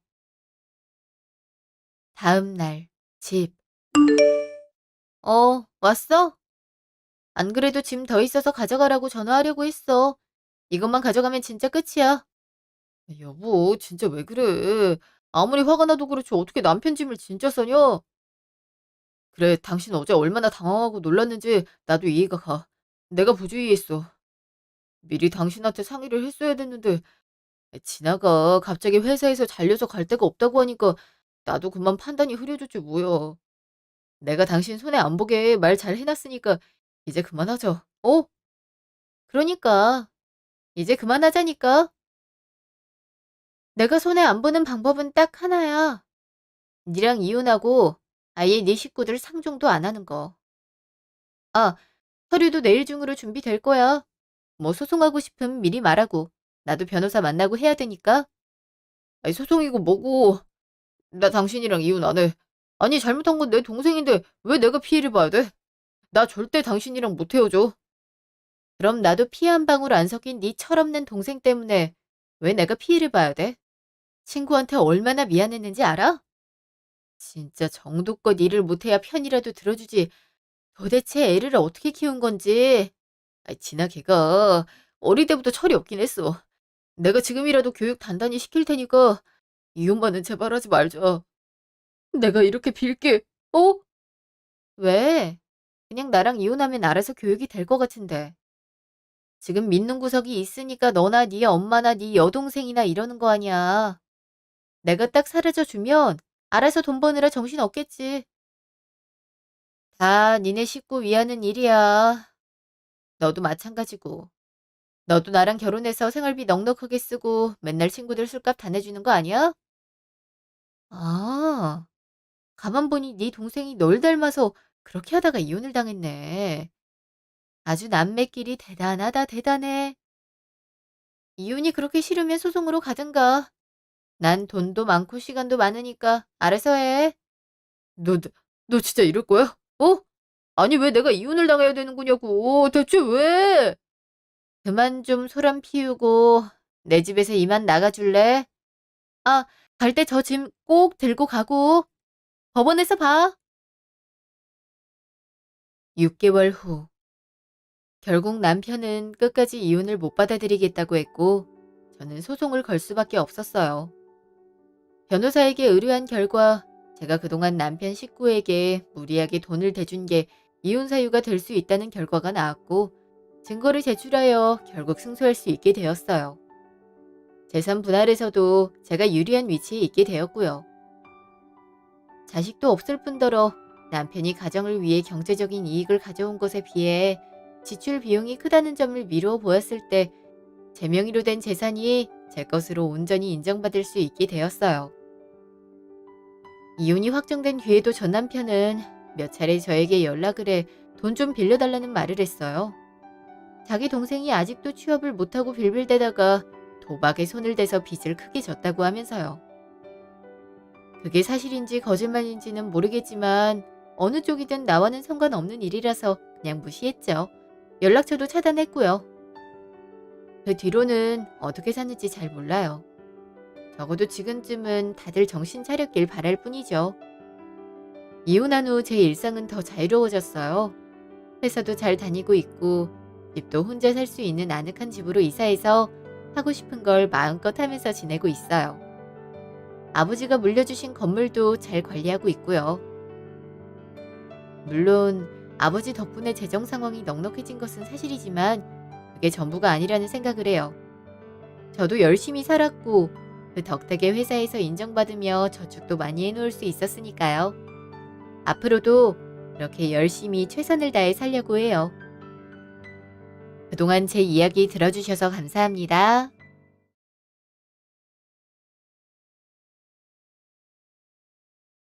Speaker 2: 다음 날 집. 왔어? 안 그래도 짐 더 있어서 가져가라고 전화하려고 했어. 이것만 가져가면 진짜 끝이야. 여보, 진짜 왜 그래? 아무리 화가 나도 그렇지 어떻게 남편 짐을 진짜 싸냐? 그래, 당신 어제 얼마나 당황하고 놀랐는지 나도 이해가 가. 내가 부주의했어. 미리 당신한테 상의를 했어야 됐는데 진아가 갑자기 회사에서 잘려서 갈 데가 없다고 하니까 나도 그만 판단이 흐려졌지 뭐야. 내가 당신 손해 안 보게 말 잘 해놨으니까 이제 그만하자. 어? 그러니까 이제 그만하자니까. 내가 손해 안 보는 방법은 딱 하나야. 니랑 이혼하고 아예 네 식구들 상종도 안 하는 거. 아, 서류도 내일 중으로 준비될 거야. 뭐 소송하고 싶으면 미리 말하고. 나도 변호사 만나고 해야 되니까. 아니, 소송이고 뭐고. 나 당신이랑 이혼 안 해. 아니, 잘못한 건 내 동생인데 왜 내가 피해를 봐야 돼? 나 절대 당신이랑 못 헤어져. 그럼 나도 피해 한 방울 안 섞인 네 철없는 동생 때문에 왜 내가 피해를 봐야 돼? 친구한테 얼마나 미안했는지 알아? 진짜 정도껏 일을 못해야 편이라도 들어주지. 도대체 애를 어떻게 키운 건지. 진아 걔가 어릴 때부터 철이 없긴 했어. 내가 지금이라도 교육 단단히 시킬 테니까 이혼만은 제발 하지 말자. 내가 이렇게 빌게. 어? 왜? 그냥 나랑 이혼하면 알아서 교육이 될 것 같은데. 지금 믿는 구석이 있으니까 너나 네 엄마나 네 여동생이나 이러는 거 아니야. 내가 딱 사라져 주면 알아서 돈 버느라 정신 없겠지. 다 니네 식구 위하는 일이야. 너도 마찬가지고. 너도 나랑 결혼해서 생활비 넉넉하게 쓰고 맨날 친구들 술값 다 내주는 거 아니야? 아, 가만 보니 네 동생이 널 닮아서 그렇게 하다가 이혼을 당했네. 아주 남매끼리 대단하다 대단해. 이혼이 그렇게 싫으면 소송으로 가든가. 난 돈도 많고 시간도 많으니까 알아서 해. 너, 너 진짜 이럴 거야? 어? 아니, 왜 내가 이혼을 당해야 되는 거냐고. 대체 왜? 그만 좀 소란 피우고 내 집에서 이만 나가줄래? 아, 갈 때 저 짐 꼭 들고 가고. 법원에서 봐. 6개월 후. 결국 남편은 끝까지 이혼을 못 받아들이겠다고 했고 저는 소송을 걸 수밖에 없었어요. 변호사에게 의뢰한 결과 제가 그동안 남편 식구에게 무리하게 돈을 대준 게 이혼 사유가 될 수 있다는 결과가 나왔고 증거를 제출하여 결국 승소할 수 있게 되었어요. 재산 분할에서도 제가 유리한 위치에 있게 되었고요. 자식도 없을 뿐더러 남편이 가정을 위해 경제적인 이익을 가져온 것에 비해 지출 비용이 크다는 점을 미루어 보았을 때 제 명의로 된 재산이 제 것으로 온전히 인정받을 수 있게 되었어요. 이혼이 확정된 뒤에도 전 남편은 몇 차례 저에게 연락을 해 돈 좀 빌려달라는 말을 했어요. 자기 동생이 아직도 취업을 못하고 빌빌대다가 도박에 손을 대서 빚을 크게 졌다고 하면서요. 그게 사실인지 거짓말인지는 모르겠지만 어느 쪽이든 나와는 상관없는 일이라서 그냥 무시했죠. 연락처도 차단했고요. 그 뒤로는 어떻게 사는지 잘 몰라요. 적어도 지금쯤은 다들 정신 차렸길 바랄 뿐이죠. 이혼한 후 제 일상은 더 자유로워졌어요. 회사도 잘 다니고 있고 집도 혼자 살 수 있는 아늑한 집으로 이사해서 하고 싶은 걸 마음껏 하면서 지내고 있어요. 아버지가 물려주신 건물도 잘 관리하고 있고요. 물론 아버지 덕분에 재정 상황이 넉넉해진 것은 사실이지만 그게 전부가 아니라는 생각을 해요. 저도 열심히 살았고 그 덕택에 회사에서 인정받으며 저축도 많이 해놓을 수 있었으니까요. 앞으로도 그렇게 열심히 최선을 다해 살려고 해요. 그동안 제 이야기 들어주셔서 감사합니다.